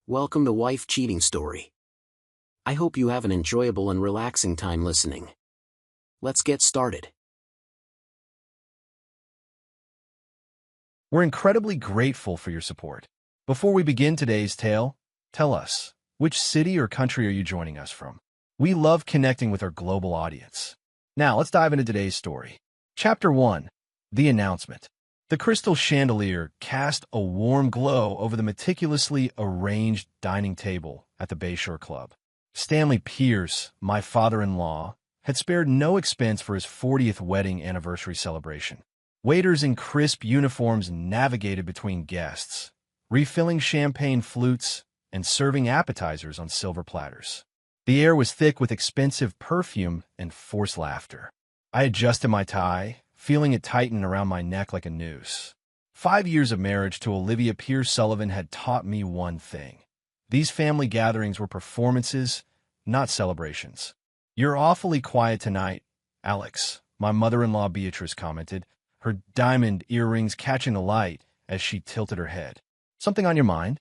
Welcome to Wife Cheating Story. I hope you have an enjoyable and relaxing time listening. Let's get started. We're incredibly grateful for your support. Before we begin today's tale, tell us, which city or country are you joining us from? We love connecting with our global audience. Now, let's dive into today's story. Chapter 1. The Announcement. The crystal chandelier cast a warm glow over the meticulously arranged dining table at the Bayshore Club. Stanley Pierce, my father-in-law, had spared no expense for his 40th wedding anniversary celebration. Waiters in crisp uniforms navigated between guests, refilling champagne flutes and serving appetizers on silver platters. The air was thick with expensive perfume and forced laughter. I adjusted my tie, feeling it tighten around my neck like a noose. 5 years of marriage to Olivia Pierce Sullivan had taught me one thing. These family gatherings were performances, not celebrations. "You're awfully quiet tonight, Alex," my mother-in-law Beatrice commented, her diamond earrings catching the light as she tilted her head. "Something on your mind?"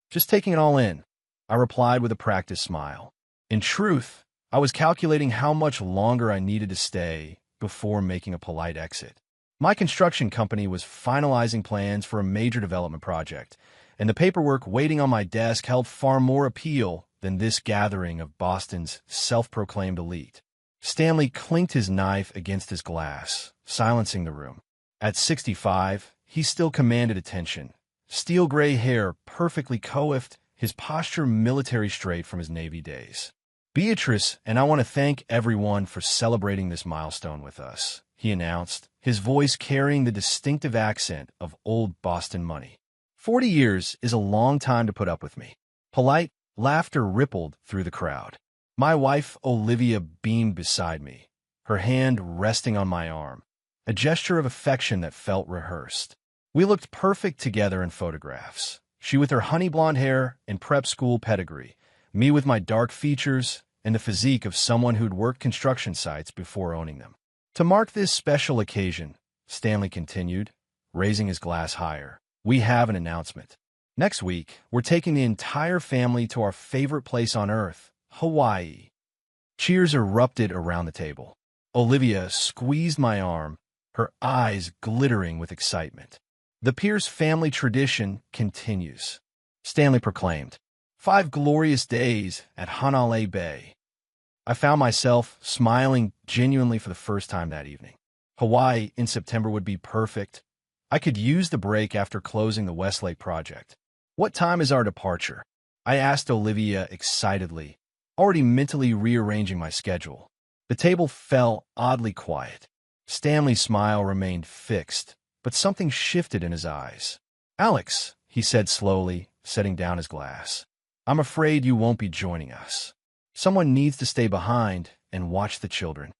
"Just taking it all in," I replied with a practiced smile. In truth, I was calculating how much longer I needed to stay before making a polite exit. My construction company was finalizing plans for a major development project, and the paperwork waiting on my desk held far more appeal than this gathering of Boston's self-proclaimed elite. Stanley clinked his knife against his glass, silencing the room. At 65, he still commanded attention. Steel gray hair perfectly coiffed, his posture military straight from his Navy days. "Beatrice, and I want to thank everyone for celebrating this milestone with us," he announced, his voice carrying the distinctive accent of old Boston money. 40 years is a long time to put up with me." Polite laughter rippled through the crowd. My wife, Olivia, beamed beside me, her hand resting on my arm, a gesture of affection that felt rehearsed. We looked perfect together in photographs, she with her honey blonde hair and prep school pedigree, me with my dark features and the physique of someone who'd worked construction sites before owning them. "To mark this special occasion," Stanley continued, raising his glass higher, "we have an announcement. Next week, we're taking the entire family to our favorite place on Earth, Hawaii." Cheers erupted around the table. Olivia squeezed my arm, her eyes glittering with excitement. "The Pierce family tradition continues," Stanley proclaimed. 5 glorious days at Hanalei Bay." I found myself smiling genuinely for the first time that evening. Hawaii in September would be perfect. I could use the break after closing the Westlake project. "What time is our departure?" I asked Olivia excitedly, already mentally rearranging my schedule. The table fell oddly quiet. Stanley's smile remained fixed, but something shifted in his eyes. "Alex," he said slowly, setting down his glass, "I'm afraid you won't be joining us. Someone needs to stay behind and watch the children."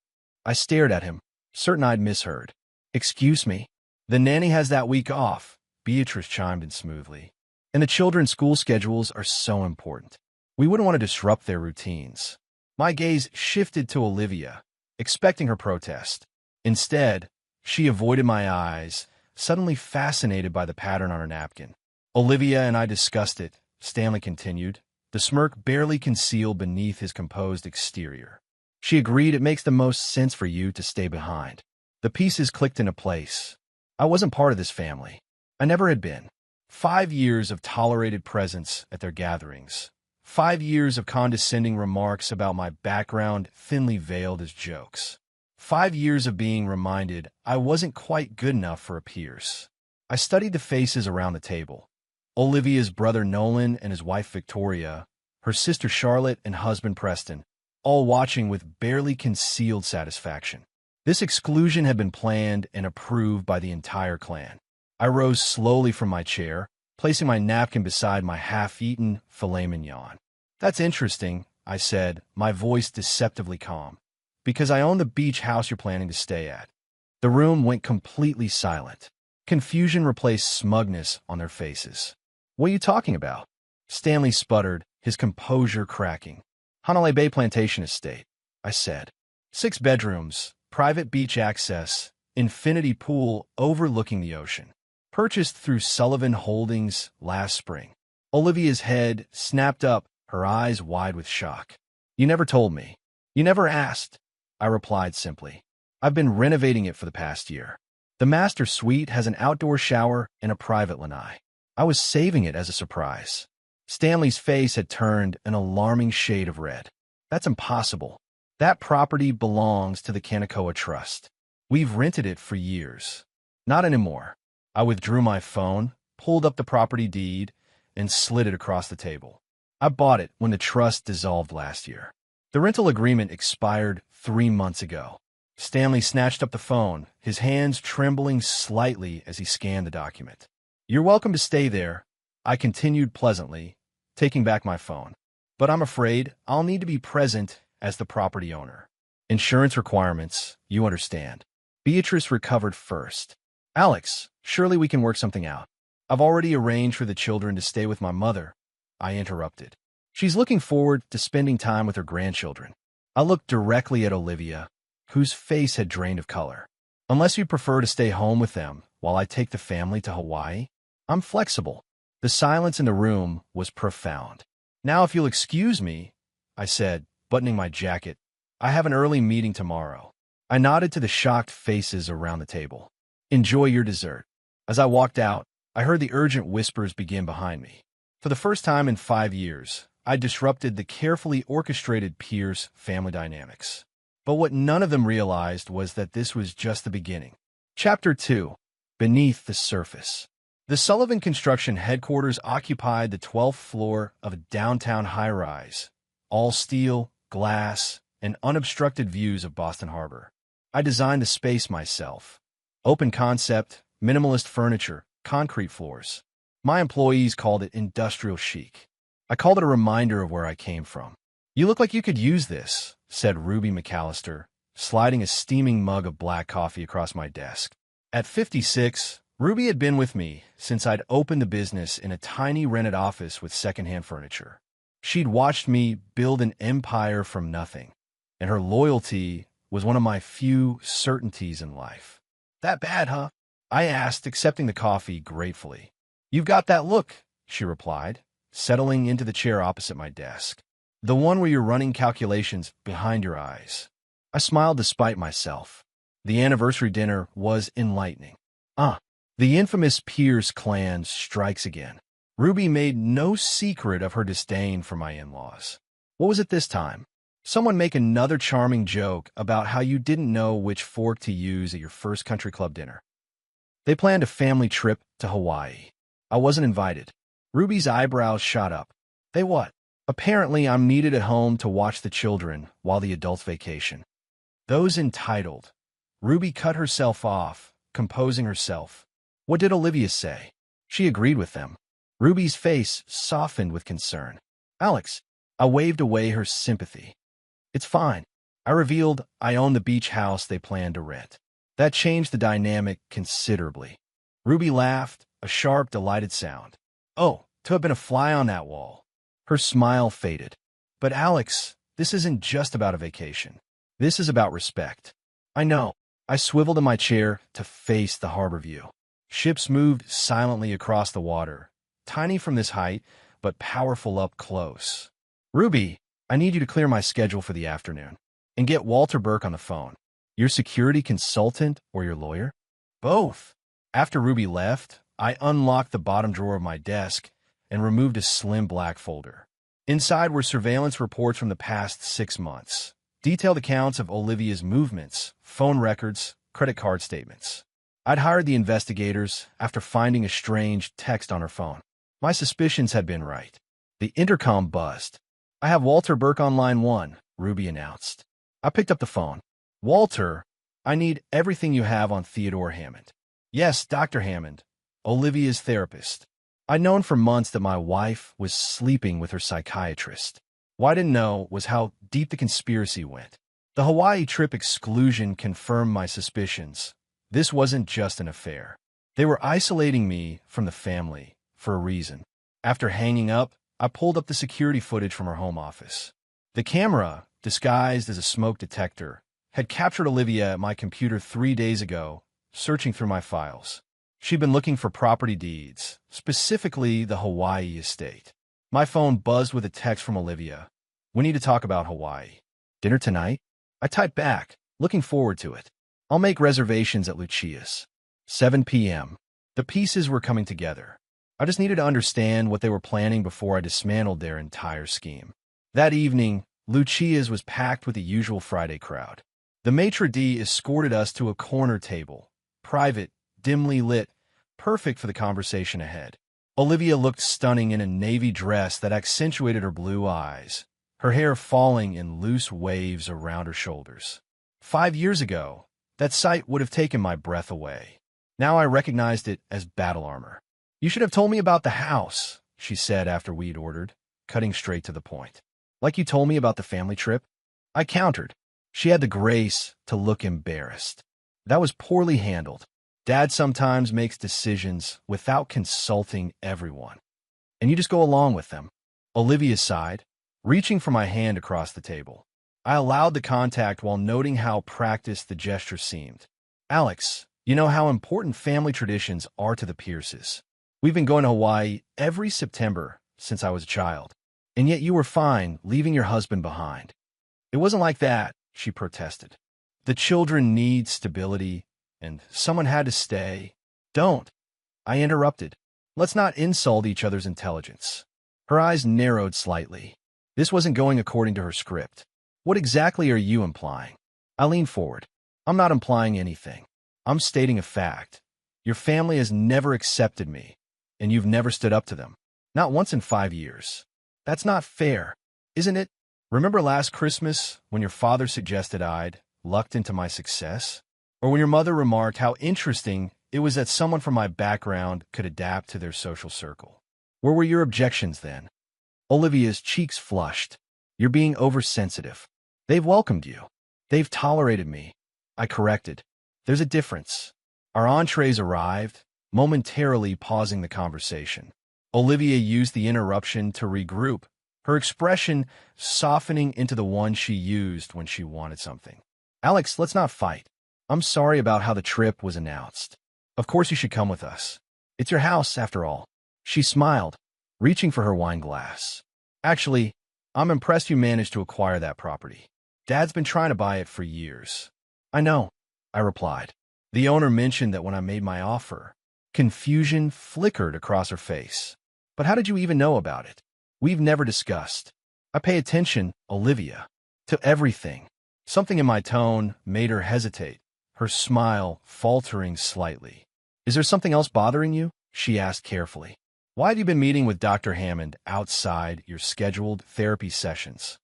I stared at him, certain I'd misheard. "Excuse me?" "The nanny has that week off," Beatrice chimed in smoothly. "And the children's school schedules are so important. We wouldn't want to disrupt their routines." My gaze shifted to Olivia, expecting her protest. Instead, she avoided my eyes, suddenly fascinated by the pattern on her napkin. "Olivia and I discussed it," Stanley continued, the smirk barely concealed beneath his composed exterior. "She agreed it makes the most sense for you to stay behind." The pieces clicked into place. I wasn't part of this family. I never had been. 5 years of tolerated presence at their gatherings. 5 years of condescending remarks about my background thinly veiled as jokes. 5 years of being reminded I wasn't quite good enough for a Pierce. I studied the faces around the table. Olivia's brother Nolan and his wife Victoria, her sister Charlotte and husband Preston, all watching with barely concealed satisfaction. This exclusion had been planned and approved by the entire clan. I rose slowly from my chair, placing my napkin beside my half-eaten filet mignon. "That's interesting," I said, my voice deceptively calm, "because I own the beach house you're planning to stay at." The room went completely silent. Confusion replaced smugness on their faces. "What are you talking about?" Stanley sputtered, his composure cracking. "Hanalei Bay Plantation Estate," I said. 6 bedrooms, private beach access, infinity pool overlooking the ocean. Purchased through Sullivan Holdings last spring. Olivia's head snapped up, her eyes wide with shock. You never told me. You never asked. I replied simply. I've been renovating it for the past year. The master suite has an outdoor shower and a private lanai. I was saving it as a surprise. Stanley's face had turned an alarming shade of red. That's impossible. That property belongs to the Kanakoa Trust. We've rented it for years. Not anymore. I withdrew my phone, pulled up the property deed, and slid it across the table. I bought it when the trust dissolved last year. The rental agreement expired 3 months ago. Stanley snatched up the phone, his hands trembling slightly as he scanned the document. You're welcome to stay there, I continued pleasantly, taking back my phone. But I'm afraid I'll need to be present as the property owner. Insurance requirements, you understand. Beatrice recovered first. Alex, surely we can work something out. I've already arranged for the children to stay with my mother, I interrupted. She's looking forward to spending time with her grandchildren. I looked directly at Olivia, whose face had drained of color. Unless you prefer to stay home with them while I take the family to Hawaii, I'm flexible. The silence in the room was profound. Now, if you'll excuse me, I said, buttoning my jacket, I have an early meeting tomorrow. I nodded to the shocked faces around the table. Enjoy your dessert. As I walked out, I heard the urgent whispers begin behind me. For the first time in 5 years, I disrupted the carefully orchestrated Pierce family dynamics. But what none of them realized was that this was just the beginning. Chapter 2. Beneath the Surface. The Sullivan Construction headquarters occupied the 12th floor of a downtown high-rise, all steel, glass, and unobstructed views of Boston Harbor. I designed the space myself. Open concept, minimalist furniture, concrete floors. My employees called it industrial chic. I called it a reminder of where I came from. You look like you could use this, said Ruby McAllister, sliding a steaming mug of black coffee across my desk. At 56, Ruby had been with me since I'd opened the business in a tiny rented office with secondhand furniture. She'd watched me build an empire from nothing, and her loyalty was one of my few certainties in life. That bad, huh? I asked, accepting the coffee gratefully. You've got that look, she replied, settling into the chair opposite my desk. The one where you're running calculations behind your eyes. I smiled despite myself. The anniversary dinner was enlightening. The infamous Pierce clan strikes again. Ruby made no secret of her disdain for my in-laws. What was it this time? Someone make another charming joke about how you didn't know which fork to use at your first country club dinner. They planned a family trip to Hawaii. I wasn't invited. Ruby's eyebrows shot up. They what? Apparently, I'm needed at home to watch the children while the adults vacation. Those entitled. Ruby cut herself off, composing herself. What did Olivia say? She agreed with them. Ruby's face softened with concern. Alex, I waved away her sympathy. It's fine. I revealed I own the beach house they planned to rent. That changed the dynamic considerably. Ruby laughed, a sharp, delighted sound. Oh, to have been a fly on that wall. Her smile faded. But Alex, this isn't just about a vacation. This is about respect. I know. I swiveled in my chair to face the harbor view. Ships moved silently across the water, tiny from this height, but powerful up close. Ruby, I need you to clear my schedule for the afternoon and get Walter Burke on the phone. Your security consultant or your lawyer? Both. After Ruby left, I unlocked the bottom drawer of my desk and removed a slim black folder. Inside were surveillance reports from the past 6 months, detailed accounts of Olivia's movements, phone records, credit card statements. I'd hired the investigators after finding a strange text on her phone. My suspicions had been right. The intercom buzzed. I have Walter Burke on line 1, Ruby announced. I picked up the phone. Walter, I need everything you have on Theodore Hammond. Yes, Dr. Hammond, Olivia's therapist. I'd known for months that my wife was sleeping with her psychiatrist. What I didn't know was how deep the conspiracy went. The Hawaii trip exclusion confirmed my suspicions. This wasn't just an affair. They were isolating me from the family for a reason. After hanging up, I pulled up the security footage from her home office. The camera, disguised as a smoke detector, had captured Olivia at my computer 3 days ago, searching through my files. She'd been looking for property deeds, specifically the Hawaii estate. My phone buzzed with a text from Olivia. We need to talk about Hawaii. Dinner tonight? I typed back, looking forward to it. I'll make reservations at Lucia's. 7 p.m. The pieces were coming together. I just needed to understand what they were planning before I dismantled their entire scheme. That evening, Lucia's was packed with the usual Friday crowd. The maitre d' escorted us to a corner table, private, dimly lit, perfect for the conversation ahead. Olivia looked stunning in a navy dress that accentuated her blue eyes, her hair falling in loose waves around her shoulders. 5 years ago, that sight would have taken my breath away. Now I recognized it as battle armor. You should have told me about the house, she said after we'd ordered, cutting straight to the point. Like you told me about the family trip? I countered. She had the grace to look embarrassed. That was poorly handled. Dad sometimes makes decisions without consulting everyone, and you just go along with them. Olivia sighed, reaching for my hand across the table. I allowed the contact while noting how practiced the gesture seemed. Alex, you know how important family traditions are to the Pierces. We've been going to Hawaii every September since I was a child, and yet you were fine leaving your husband behind. It wasn't like that, she protested. The children need stability, and someone had to stay. Don't. I interrupted. Let's not insult each other's intelligence. Her eyes narrowed slightly. This wasn't going according to her script. What exactly are you implying? I leaned forward. I'm not implying anything. I'm stating a fact. Your family has never accepted me, and you've never stood up to them. Not once in 5 years. That's not fair, isn't it? Remember last Christmas when your father suggested I'd lucked into my success? Or when your mother remarked how interesting it was that someone from my background could adapt to their social circle? Where were your objections then? Olivia's cheeks flushed. You're being oversensitive. They've welcomed you. They've tolerated me. I corrected. There's a difference. Our entrees arrived, momentarily pausing the conversation. Olivia used the interruption to regroup, her expression softening into the one she used when she wanted something. Alex, let's not fight. I'm sorry about how the trip was announced. Of course you should come with us. It's your house, after all. She smiled, reaching for her wine glass. Actually, I'm impressed you managed to acquire that property. Dad's been trying to buy it for years. I know, I replied. The owner mentioned that when I made my offer. Confusion flickered across her face. But how did you even know about it? We've never discussed. I pay attention, Olivia, to everything. Something in my tone made her hesitate, her smile faltering slightly. Is there something else bothering you? She asked carefully. Why have you been meeting with Dr. Hammond outside your scheduled therapy sessions?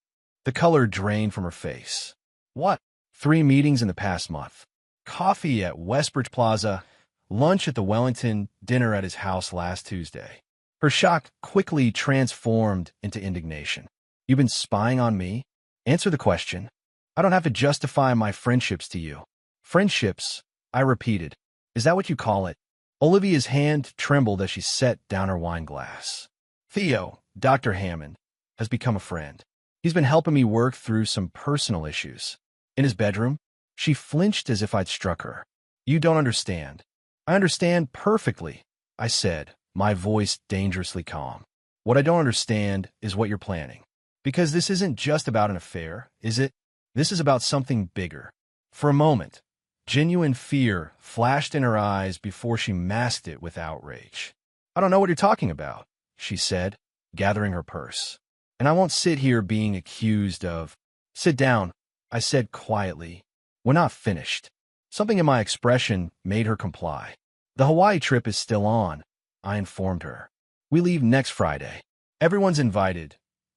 The color drained from her face. What? 3 meetings in the past month. Coffee at Westbridge Plaza, lunch at the Wellington, dinner at his house last Tuesday. Her shock quickly transformed into indignation. You've been spying on me? Answer the question. I don't have to justify my friendships to you. Friendships, I repeated. Is that what you call it? Olivia's hand trembled as she set down her wine glass. Theo, Dr. Hammond, has become a friend. He's been helping me work through some personal issues. In his bedroom, she flinched as if I'd struck her. You don't understand. I understand perfectly, I said, my voice dangerously calm. What I don't understand is what you're planning. Because this isn't just about an affair, is it? This is about something bigger. For a moment, genuine fear flashed in her eyes before she masked it with outrage. I don't know what you're talking about, she said, gathering her purse. And I won't sit here being accused of... Sit down, I said quietly. We're not finished. Something in my expression made her comply. The Hawaii trip is still on, I informed her. We leave next Friday. Everyone's invited.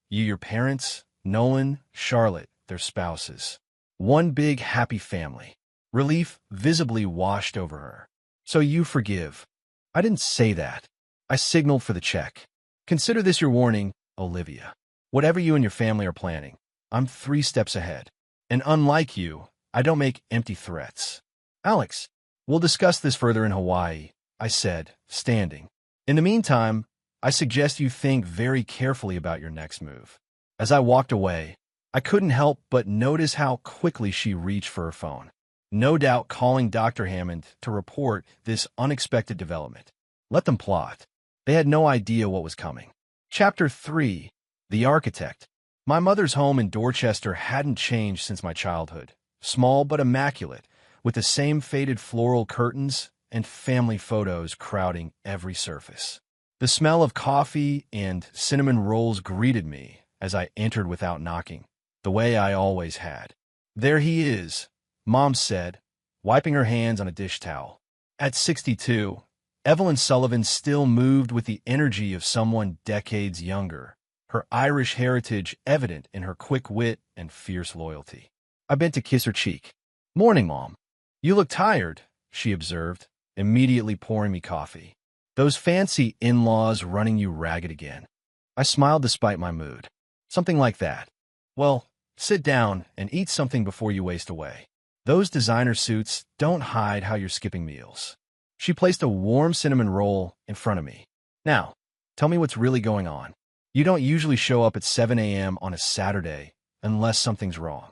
You, your parents, Nolan, Charlotte, their spouses. One big happy family. Relief visibly washed over her. So you forgive. I didn't say that. I signaled for the check. Consider this your warning, Olivia. Whatever you and your family are planning, I'm 3 steps ahead. And unlike you, I don't make empty threats. Alex, we'll discuss this further in Hawaii, I said, standing. In the meantime, I suggest you think very carefully about your next move. As I walked away, I couldn't help but notice how quickly she reached for her phone. no doubt calling Dr. Hammond to report this unexpected development. Let them plot. They had no idea what was coming. Chapter 3. The Architect. My mother's home in Dorchester hadn't changed since my childhood. Small but immaculate, with the same faded floral curtains and family photos crowding every surface. The smell of coffee and cinnamon rolls greeted me as I entered without knocking, the way I always had. "There he is," Mom said, wiping her hands on a dish towel. At 62, Evelyn Sullivan still moved with the energy of someone decades younger, her Irish heritage evident in her quick wit and fierce loyalty. I bent to kiss her cheek. "Morning, Mom. You look tired," she observed, immediately pouring me coffee. "Those fancy in-laws running you ragged again." I smiled despite my mood. "Something like that." "Well, sit down and eat something before you waste away. Those designer suits don't hide how you're skipping meals." She placed a warm cinnamon roll in front of me. "Now, tell me what's really going on. You don't usually show up at 7 a.m. on a Saturday unless something's wrong."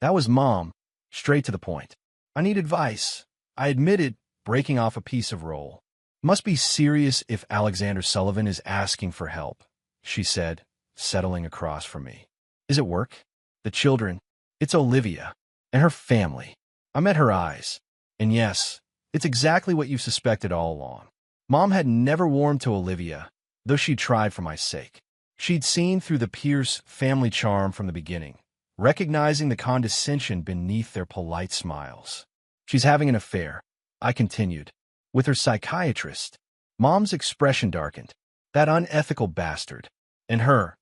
That was Mom, straight to the point. "I need advice," I admitted, breaking off a piece of roll. "Must be serious if Alexander Sullivan is asking for help," she said, settling across from me. "Is it work? The children? It's Olivia. And her family." I met her eyes. And yes, it's exactly what you suspected all along. Mom had never warmed to Olivia, though she'd tried for my sake. She'd seen through the Pierce family charm from the beginning, recognizing the condescension beneath their polite smiles. "She's having an affair," I continued, "with her psychiatrist." Mom's expression darkened. "That unethical bastard. And her.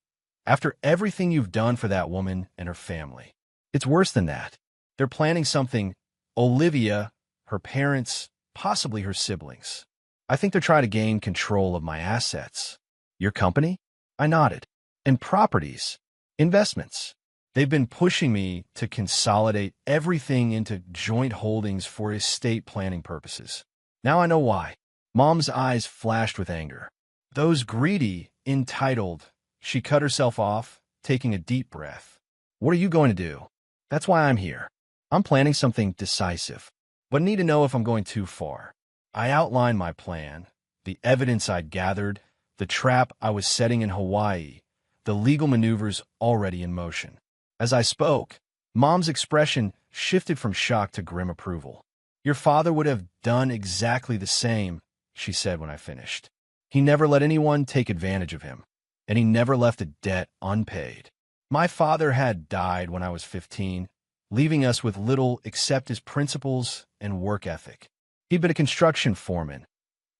After everything you've done for that woman and her family. It's worse than that. They're planning something. Olivia, her parents, possibly her siblings. I think they're trying to gain control of my assets." "Your company?" I nodded. "And properties. Investments. They've been pushing me to consolidate everything into joint holdings for estate planning purposes. Now I know why." Mom's eyes flashed with anger. "Those greedy, entitled..." She cut herself off, taking a deep breath. "What are you going to do?" "That's why I'm here. I'm planning something decisive, but need to know if I'm going too far." I outlined my plan, the evidence I'd gathered, the trap I was setting in Hawaii, the legal maneuvers already in motion. As I spoke, Mom's expression shifted from shock to grim approval. "Your father would have done exactly the same," she said when I finished. "He never let anyone take advantage of him, and he never left a debt unpaid. My father had died when I was 15, leaving us with little except his principles and work ethic. He'd been a construction foreman,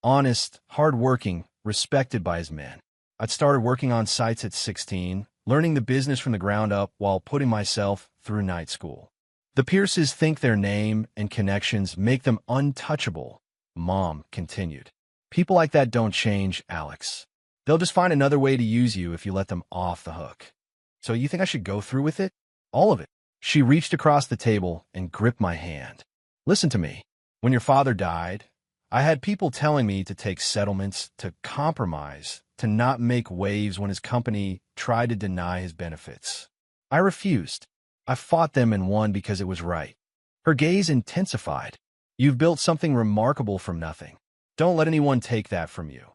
honest, hard-working, respected by his men. I'd started working on sites at 16, learning the business from the ground up while putting myself through night school. The Pierces think their name and connections make them untouchable," Mom continued. "People like that don't change, Alex. They'll just find another way to use you if you let them off the hook. So you think I should go through with it? All of it?" She reached across the table and gripped my hand. "Listen to me. When your father died, I had people telling me to take settlements, to compromise, to not make waves when his company tried to deny his benefits. I refused. I fought them and won because it was right." Her gaze intensified. "You've built something remarkable from nothing. Don't let anyone take that from you.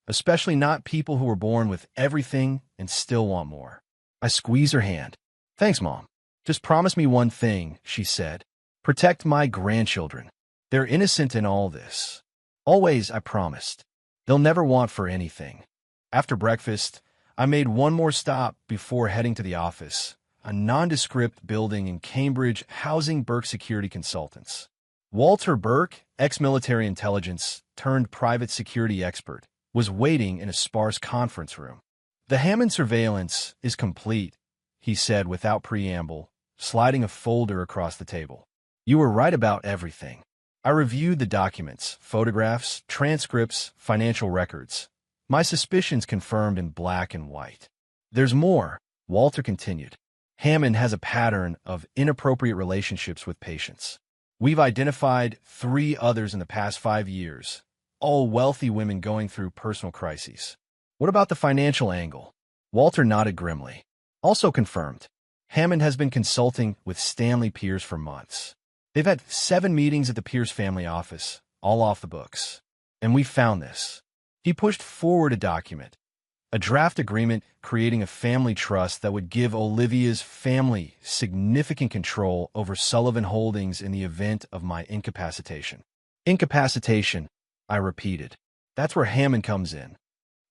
Especially not people who were born with everything and still want more." I squeezed her hand. "Thanks, Mom. Just promise me one thing," she said. "Protect my grandchildren. They're innocent in all this." "Always," I promised. "They'll never want for anything." After breakfast, I made one more stop before heading to the office, a nondescript building in Cambridge housing Burke Security Consultants. Walter Burke, ex-military intelligence turned private security expert, was waiting in a sparse conference room. "The Hammond surveillance is complete," he said without preamble, sliding a folder across the table. "You were right about everything. I reviewed the documents, photographs, transcripts, financial records. My suspicions confirmed in black and white." "There's more," Walter continued. "Hammond has a pattern of inappropriate relationships with patients. We've identified 3 others in the past 5 years, all wealthy women going through personal crises." "What about the financial angle?" Walter nodded grimly. "Also confirmed. Hammond has been consulting with Stanley Pierce for months. They've had 7 meetings at the Pierce family office, all off the books. And we found this. He pushed forward a document, a draft agreement creating a family trust that would give Olivia's family significant control over Sullivan Holdings in the event of my incapacitation. Incapacitation, I repeated. That's where Hammond comes in.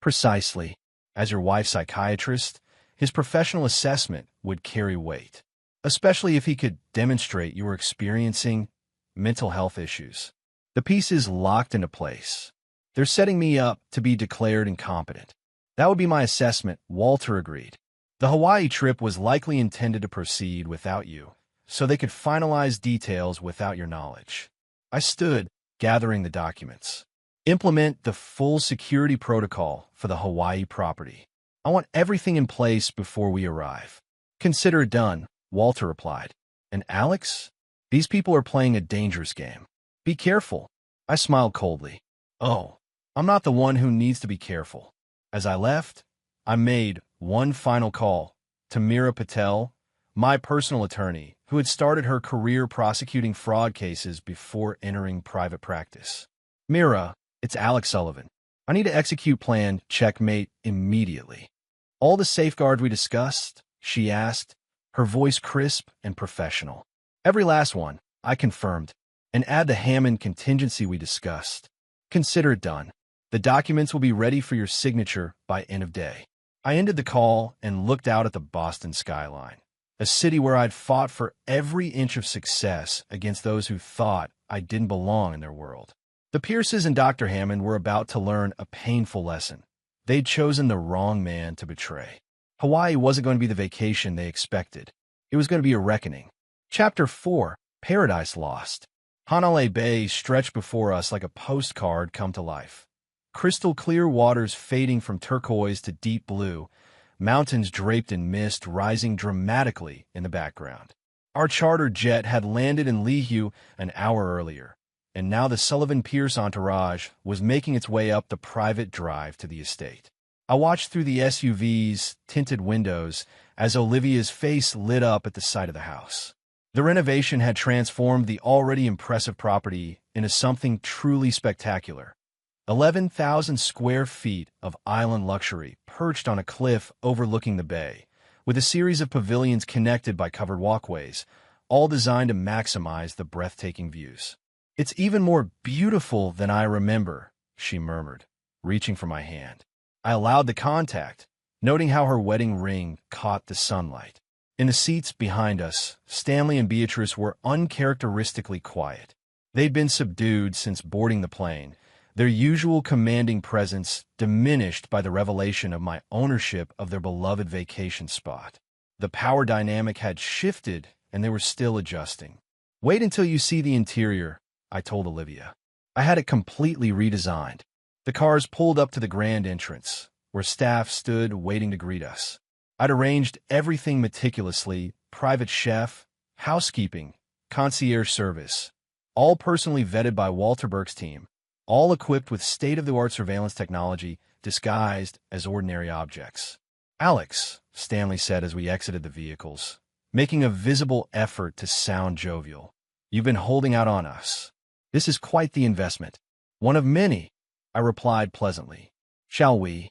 Precisely. As your wife's psychiatrist, his professional assessment would carry weight, especially if he could demonstrate you were experiencing mental health issues. The piece is locked into place. They're setting me up to be declared incompetent. That would be my assessment, Walter agreed. The Hawaii trip was likely intended to proceed without you, so they could finalize details without your knowledge. I stood, gathering the documents. Implement the full security protocol for the Hawaii property. I want everything in place before we arrive. Consider it done, Walter replied. And Alex? These people are playing a dangerous game. Be careful. I smiled coldly. Oh, I'm not the one who needs to be careful. As I left, I made one final call to Meera Patel, my personal attorney, who had started her career prosecuting fraud cases before entering private practice. Meera, it's Alex Sullivan. I need to execute plan checkmate immediately. All the safeguards we discussed, she asked, her voice crisp and professional. Every last one, I confirmed, and add the Hammond contingency we discussed. Consider it done. The documents will be ready for your signature by end of day. I ended the call and looked out at the Boston skyline, a city where I'd fought for every inch of success against those who thought I didn't belong in their world. The Pierces and Dr. Hammond were about to learn a painful lesson. They'd chosen the wrong man to betray. Hawaii wasn't going to be the vacation they expected. It was going to be a reckoning. Chapter 4, Paradise Lost. Hanalei Bay stretched before us like a postcard come to life. Crystal clear waters fading from turquoise to deep blue, mountains draped in mist rising dramatically in the background. Our charter jet had landed in Lihue an hour earlier, and now the Sullivan Pierce entourage was making its way up the private drive to the estate. I watched through the SUV's tinted windows as Olivia's face lit up at the sight of the house. The renovation had transformed the already impressive property into something truly spectacular. 11,000 square feet of island luxury perched on a cliff overlooking the bay, with a series of pavilions connected by covered walkways, all designed to maximize the breathtaking views. It's even more beautiful than I remember, she murmured, reaching for my hand. I allowed the contact, noting how her wedding ring caught the sunlight. In the seats behind us, Stanley and Beatrice were uncharacteristically quiet. They'd been subdued since boarding the plane, their usual commanding presence diminished by the revelation of my ownership of their beloved vacation spot. The power dynamic had shifted, and they were still adjusting. Wait until you see the interior, I told Olivia. I had it completely redesigned. The cars pulled up to the grand entrance, where staff stood waiting to greet us. I'd arranged everything meticulously, private chef, housekeeping, concierge service, all personally vetted by Walter Burke's team, all equipped with state-of-the-art surveillance technology disguised as ordinary objects. Alex, Stanley said as we exited the vehicles, making a visible effort to sound jovial. You've been holding out on us. This is quite the investment. One of many, I replied pleasantly. Shall we?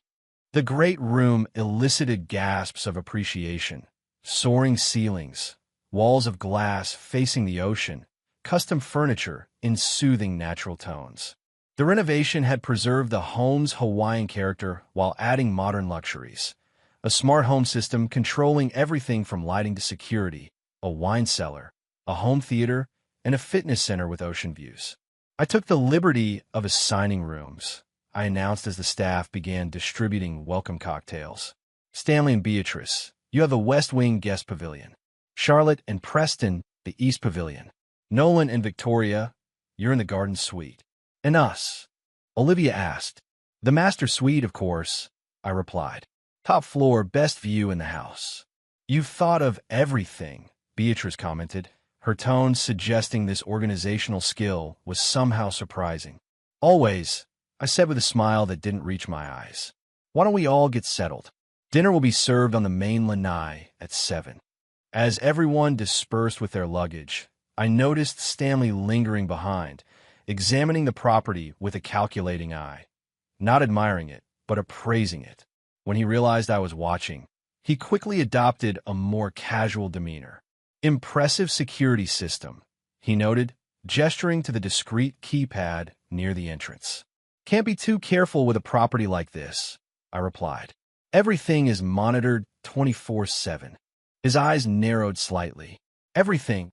The great room elicited gasps of appreciation. Soaring ceilings, walls of glass facing the ocean, custom furniture in soothing natural tones. The renovation had preserved the home's Hawaiian character while adding modern luxuries. A smart home system controlling everything from lighting to security, a wine cellar, a home theater, and a fitness center with ocean views. I took the liberty of assigning rooms, I announced as the staff began distributing welcome cocktails. Stanley and Beatrice, you have the West Wing guest pavilion. Charlotte and Preston, the East Pavilion. Nolan and Victoria, you're in the garden suite. And us? Olivia asked. The master suite, of course, I replied. Top floor, best view in the house. You've thought of everything, Beatrice commented, her tone suggesting this organizational skill was somehow surprising. Always, I said with a smile that didn't reach my eyes. Why don't we all get settled? Dinner will be served on the main lanai at 7. As everyone dispersed with their luggage, I noticed Stanley lingering behind, examining the property with a calculating eye, not admiring it, but appraising it. When he realized I was watching, he quickly adopted a more casual demeanor. Impressive security system, he noted, gesturing to the discreet keypad near the entrance. Can't be too careful with a property like this, I replied. Everything is monitored 24/7. His eyes narrowed slightly. Everything,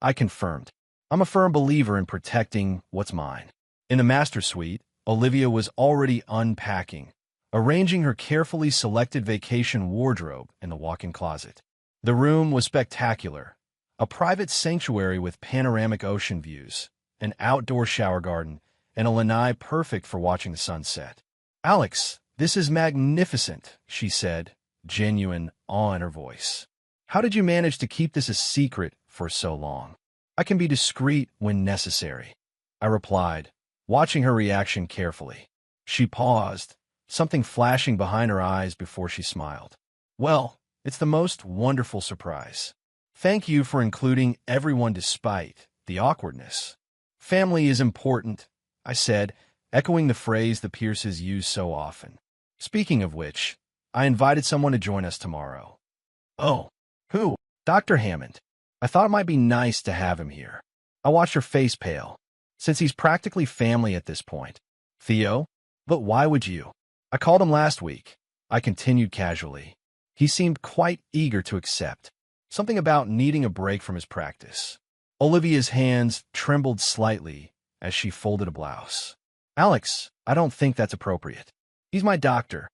I confirmed. I'm a firm believer in protecting what's mine. In the master suite, Olivia was already unpacking, arranging her carefully selected vacation wardrobe in the walk-in closet. The room was spectacular, a private sanctuary with panoramic ocean views, an outdoor shower garden, and a lanai perfect for watching the sunset. Alex, this is magnificent, she said, genuine awe in her voice. How did you manage to keep this a secret for so long? I can be discreet when necessary, I replied, watching her reaction carefully. She paused, something flashing behind her eyes before she smiled. Well, it's the most wonderful surprise. Thank you for including everyone despite the awkwardness. Family is important, I said, echoing the phrase the Pierces use so often. Speaking of which, I invited someone to join us tomorrow. Oh, who? Dr. Hammond. I thought it might be nice to have him here. I watched her face pale, since he's practically family at this point. Theo? But why would you? I called him last week, I continued casually. He seemed quite eager to accept. Something about needing a break from his practice. Olivia's hands trembled slightly as she folded a blouse. Alex, I don't think that's appropriate. He's my doctor.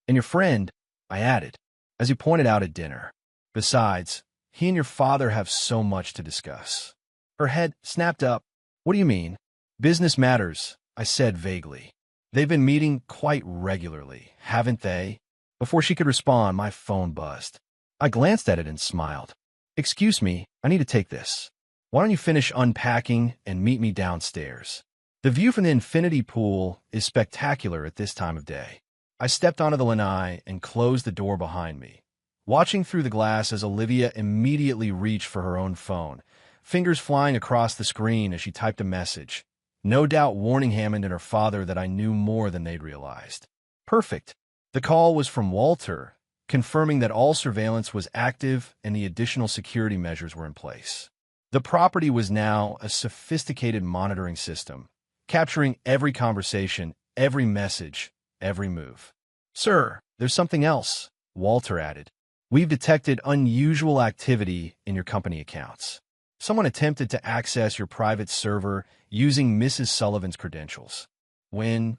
And your friend, I added, as he pointed out at dinner. Besides, he and your father have so much to discuss. Her head snapped up. What do you mean? Business matters, I said vaguely. They've been meeting quite regularly, haven't they? Before she could respond, my phone buzzed. I glanced at it and smiled. Excuse me, I need to take this. Why don't you finish unpacking and meet me downstairs? The view from the infinity pool is spectacular at this time of day. I stepped onto the lanai and closed the door behind me, watching through the glass as Olivia immediately reached for her own phone, fingers flying across the screen as she typed a message, no doubt warning Hammond and her father that I knew more than they'd realized. Perfect. The call was from Walter, confirming that all surveillance was active and the additional security measures were in place. The property was now a sophisticated monitoring system, capturing every conversation, every message, every move. Sir, there's something else, Walter added. We've detected unusual activity in your company accounts. Someone attempted to access your private server using Mrs. Sullivan's credentials. When?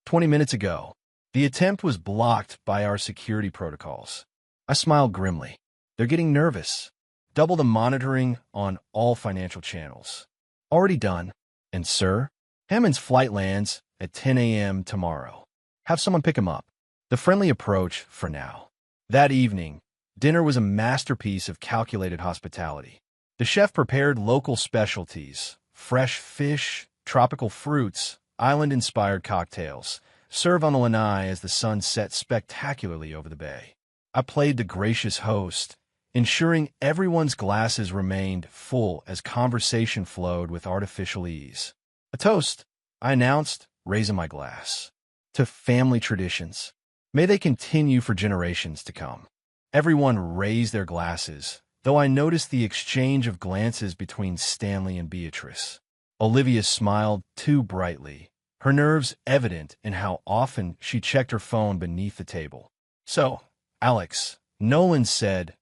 20 minutes ago. The attempt was blocked by our security protocols. I smiled grimly. They're getting nervous. Double the monitoring on all financial channels. Already done. And sir, Hammond's flight lands at 10 a.m. tomorrow. Have someone pick him up. The friendly approach for now. That evening, dinner was a masterpiece of calculated hospitality. The chef prepared local specialties, fresh fish, tropical fruits, island-inspired cocktails, served on the lanai as the sun set spectacularly over the bay. I played the gracious host, ensuring everyone's glasses remained full as conversation flowed with artificial ease. A toast, I announced, raising my glass. To family traditions. May they continue for generations to come. Everyone raised their glasses, though I noticed the exchange of glances between Stanley and Beatrice. Olivia smiled too brightly, her nerves evident in how often she checked her phone beneath the table. So, Alex, Nolan said,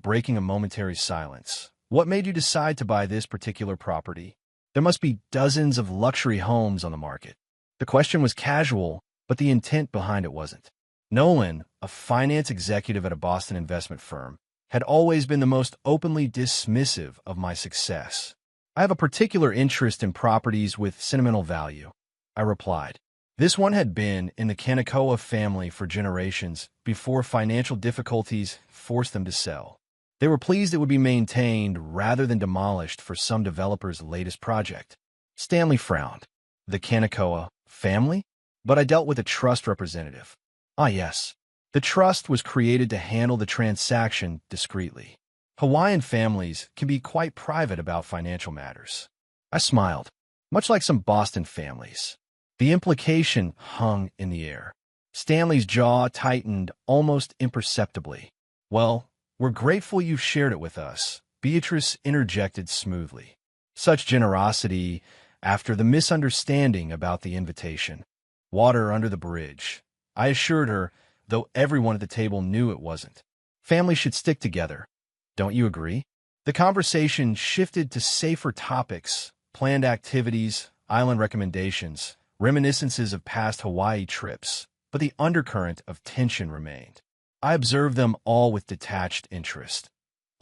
breaking a momentary silence, what made you decide to buy this particular property? There must be dozens of luxury homes on the market. The question was casual, but the intent behind it wasn't. Nolan, a finance executive at a Boston investment firm, had always been the most openly dismissive of my success. I have a particular interest in properties with sentimental value, I replied. This one had been in the Kanakawa family for generations before financial difficulties forced them to sell. They were pleased it would be maintained rather than demolished for some developer's latest project. Stanley frowned. The Kanakawa family? But I dealt with a trust representative. Ah, yes. The trust was created to handle the transaction discreetly. Hawaiian families can be quite private about financial matters. I smiled, much like some Boston families. The implication hung in the air. Stanley's jaw tightened almost imperceptibly. Well, we're grateful you've shared it with us, Beatrice interjected smoothly. Such generosity after the misunderstanding about the invitation. Water under the bridge. I assured her, though everyone at the table knew it wasn't. Families should stick together. Don't you agree? The conversation shifted to safer topics, planned activities, island recommendations, reminiscences of past Hawaii trips, but the undercurrent of tension remained. I observed them all with detached interest.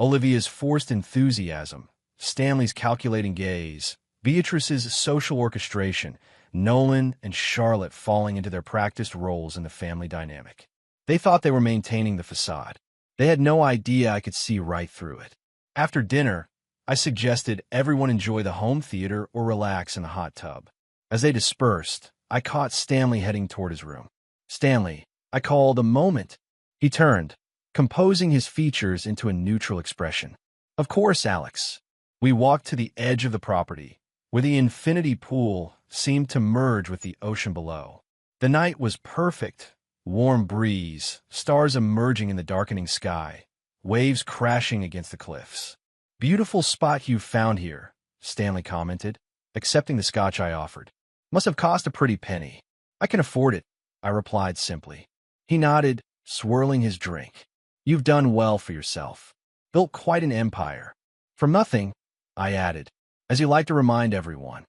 Olivia's forced enthusiasm, Stanley's calculating gaze, Beatrice's social orchestration, Nolan and Charlotte falling into their practiced roles in the family dynamic. They thought they were maintaining the facade. They had no idea I could see right through it. After dinner, I suggested everyone enjoy the home theater or relax in the hot tub. As they dispersed, I caught Stanley heading toward his room. "Stanley," I called a moment. He turned, composing his features into a neutral expression. "Of course, Alex." We walked to the edge of the property, where the infinity pool seemed to merge with the ocean below. The night was perfect. Warm breeze, stars emerging in the darkening sky, waves crashing against the cliffs. "Beautiful spot you've found here," Stanley commented, accepting the scotch I offered. "Must have cost a pretty penny." "I can afford it," I replied simply. He nodded, swirling his drink. "You've done well for yourself. Built quite an empire." "From nothing," I added, as he liked to remind everyone.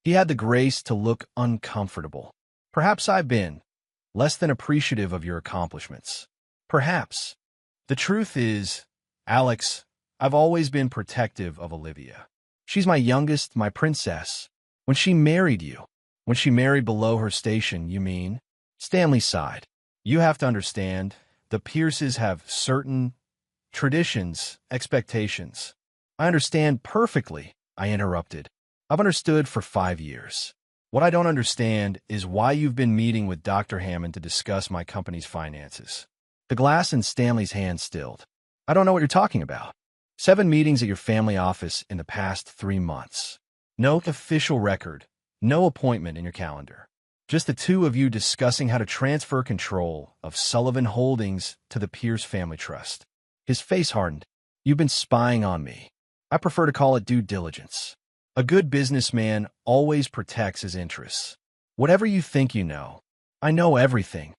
He had the grace to look uncomfortable. "Perhaps I've been less than appreciative of your accomplishments. Perhaps. The truth is, Alex, I've always been protective of Olivia. She's my youngest, my princess. When she married you, when she married below her station, you mean?" Stanley sighed. "You have to understand, the Pierces have certain traditions, expectations." "I understand perfectly," I interrupted. "I've understood for 5 years. What I don't understand is why you've been meeting with Dr. Hammond to discuss my company's finances." The glass in Stanley's hand stilled. "I don't know what you're talking about." 7 meetings at your family office in the past 3 months. No official record, no appointment in your calendar. Just the two of you discussing how to transfer control of Sullivan Holdings to the Pierce Family Trust. His face hardened. "You've been spying on me. I prefer to call it due diligence. A good businessman always protects his interests. Whatever you think you know, I know everything,"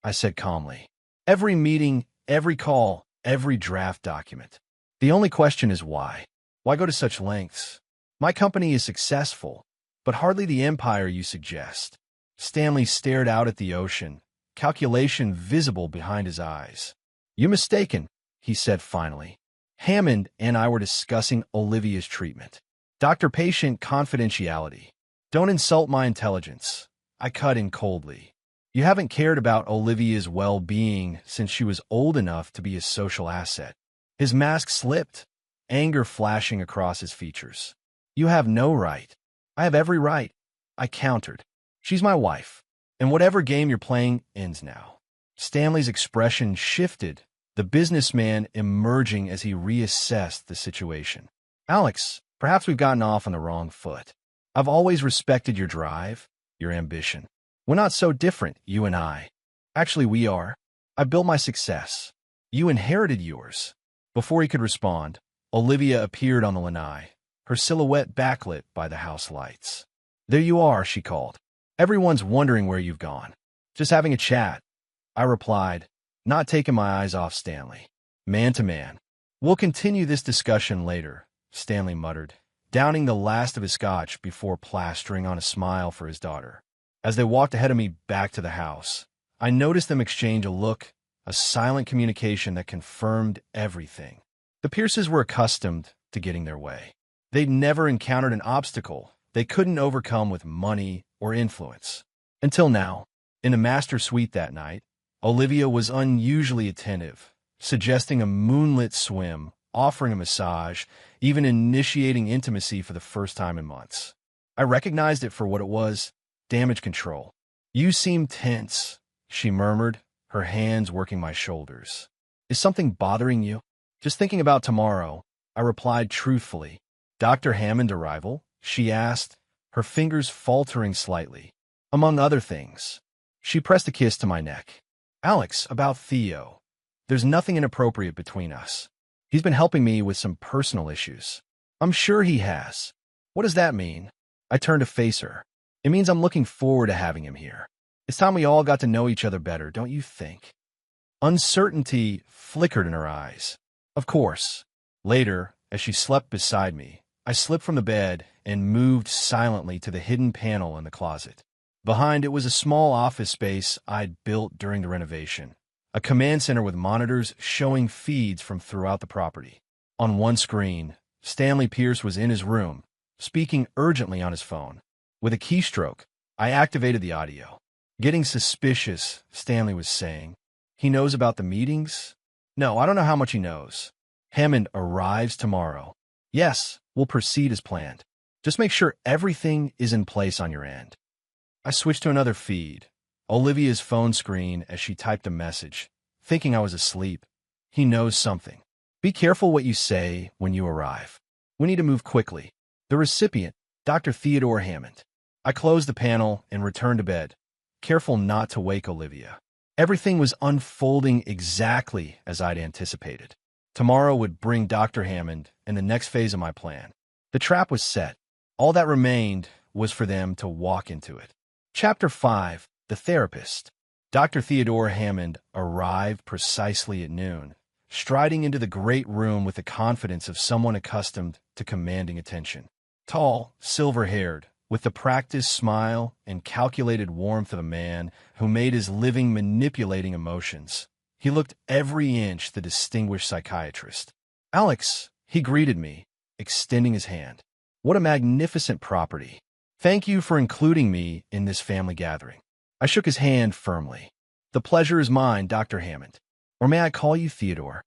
I said calmly. "Every meeting, every call, every draft document. The only question is why. Why go to such lengths? My company is successful, but hardly the empire you suggest." Stanley stared out at the ocean, calculation visible behind his eyes. "You're mistaken," he said finally. "Hammond and I were discussing Olivia's treatment. Doctor-patient confidentiality. Don't insult my intelligence." I cut in coldly. "You haven't cared about Olivia's well-being since she was old enough to be a social asset." His mask slipped, anger flashing across his features. "You have no right." "I have every right," I countered. "She's my wife, and whatever game you're playing ends now." Stanley's expression shifted, the businessman emerging as he reassessed the situation. "Alex, perhaps we've gotten off on the wrong foot. I've always respected your drive, your ambition. We're not so different, you and I. Actually, we are. I built my success. You inherited yours." Before he could respond, Olivia appeared on the lanai, her silhouette backlit by the house lights. "There you are," she called. "Everyone's wondering where you've gone." "Just having a chat," I replied, not taking my eyes off Stanley. Man to man. "We'll continue this discussion later," Stanley muttered, downing the last of his scotch before plastering on a smile for his daughter. As they walked ahead of me back to the house, I noticed them exchange a look, a silent communication that confirmed everything. The Pierces were accustomed to getting their way. They'd never encountered an obstacle they couldn't overcome with money or influence. Until now, in the master suite that night, Olivia was unusually attentive, suggesting a moonlit swim, offering a massage, even initiating intimacy for the first time in months. I recognized it for what it was, damage control. "You seem tense," she murmured, her hands working my shoulders. "Is something bothering you?" Just thinking about tomorrow, I replied truthfully. Dr. Hammond arrival? She asked, her fingers faltering slightly. Among other things. She pressed a kiss to my neck. Alex, about Theo. There's nothing inappropriate between us. He's been helping me with some personal issues. I'm sure he has. What does that mean? I turned to face her. It means I'm looking forward to having him here. It's time we all got to know each other better, don't you think? Uncertainty flickered in her eyes. Of course. Later, as she slept beside me, I slipped from the bed and moved silently to the hidden panel in the closet. Behind it was a small office space I'd built during the renovation, a command center with monitors showing feeds from throughout the property. On one screen, Stanley Pierce was in his room, speaking urgently on his phone. With a keystroke, I activated the audio. Getting suspicious, Stanley was saying. He knows about the meetings? No, I don't know how much he knows. Hammond arrives tomorrow. Yes, we'll proceed as planned. Just make sure everything is in place on your end. I switched to another feed, Olivia's phone screen as she typed a message, thinking I was asleep. He knows something. Be careful what you say when you arrive. We need to move quickly. The recipient, Dr. Theodore Hammond. I closed the panel and returned to bed, careful not to wake Olivia. Everything was unfolding exactly as I'd anticipated. Tomorrow would bring Dr. Hammond and the next phase of my plan. The trap was set. All that remained was for them to walk into it. Chapter 5, The Therapist. Dr. Theodore Hammond arrived precisely at noon, striding into the great room with the confidence of someone accustomed to commanding attention. Tall, silver-haired, with the practiced smile and calculated warmth of a man who made his living manipulating emotions, he looked every inch the distinguished psychiatrist. Alex, he greeted me, extending his hand. What a magnificent property. Thank you for including me in this family gathering. I shook his hand firmly. The pleasure is mine, Dr. Hammond. Or may I call you Theodore?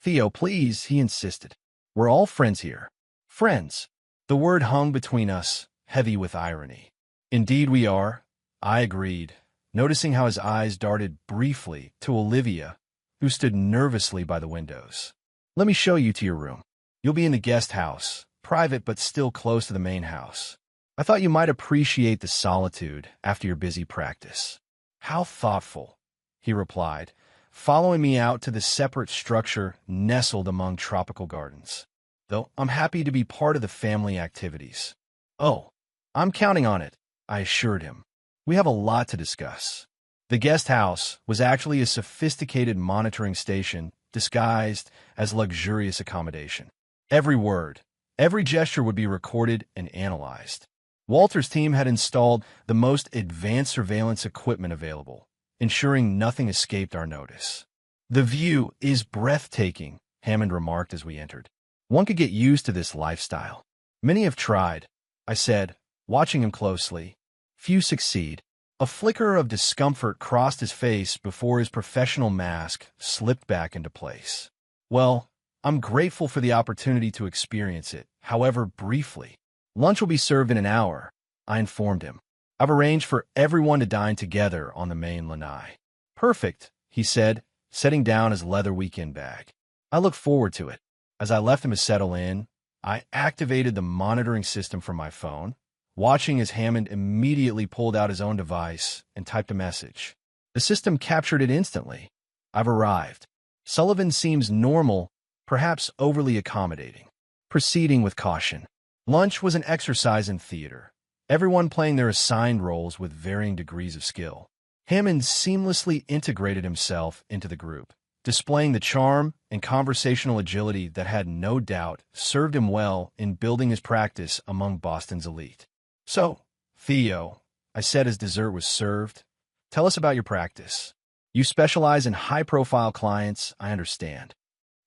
Theo, please, he insisted. We're all friends here. Friends. The word hung between us, heavy with irony. Indeed we are, I agreed, noticing how his eyes darted briefly to Olivia, who stood nervously by the windows. Let me show you to your room. You'll be in the guest house, private but still close to the main house. I thought you might appreciate the solitude after your busy practice. How thoughtful, he replied, following me out to the separate structure nestled among tropical gardens. Though I'm happy to be part of the family activities. Oh, I'm counting on it, I assured him. We have a lot to discuss. The guest house was actually a sophisticated monitoring station disguised as luxurious accommodation. Every word, every gesture would be recorded and analyzed. Walter's team had installed the most advanced surveillance equipment available, ensuring nothing escaped our notice. The view is breathtaking, Hammond remarked as we entered. One could get used to this lifestyle. Many have tried, I said, watching him closely. Few succeed. A flicker of discomfort crossed his face before his professional mask slipped back into place. Well, I'm grateful for the opportunity to experience it, however briefly. Lunch will be served in an hour, I informed him. I've arranged for everyone to dine together on the main lanai. Perfect, he said, setting down his leather weekend bag. I look forward to it. As I left him to settle in, I activated the monitoring system from my phone, watching as Hammond immediately pulled out his own device and typed a message. The system captured it instantly. I've arrived. Sullivan seems normal, perhaps overly accommodating. Proceeding with caution. Lunch was an exercise in theater, everyone playing their assigned roles with varying degrees of skill. Hammond seamlessly integrated himself into the group, displaying the charm and conversational agility that had no doubt served him well in building his practice among Boston's elite. So, Theo, I said as dessert was served, tell us about your practice. You specialize in high-profile clients, I understand.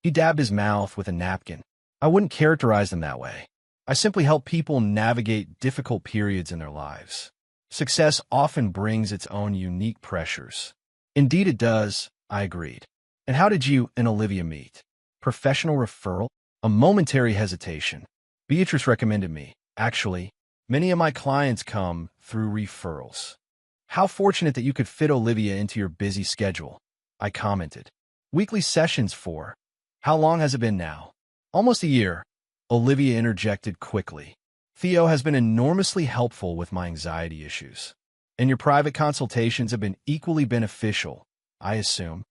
He dabbed his mouth with a napkin. I wouldn't characterize them that way. I simply help people navigate difficult periods in their lives. Success often brings its own unique pressures. Indeed it does, I agreed. And how did you and Olivia meet? Professional referral? A momentary hesitation. Beatrice recommended me. Actually, many of my clients come through referrals. How fortunate that you could fit Olivia into your busy schedule, I commented. Weekly sessions for How long has it been now? Almost a year. Olivia interjected quickly. Theo has been enormously helpful with my anxiety issues. And your private consultations have been equally beneficial, I assume.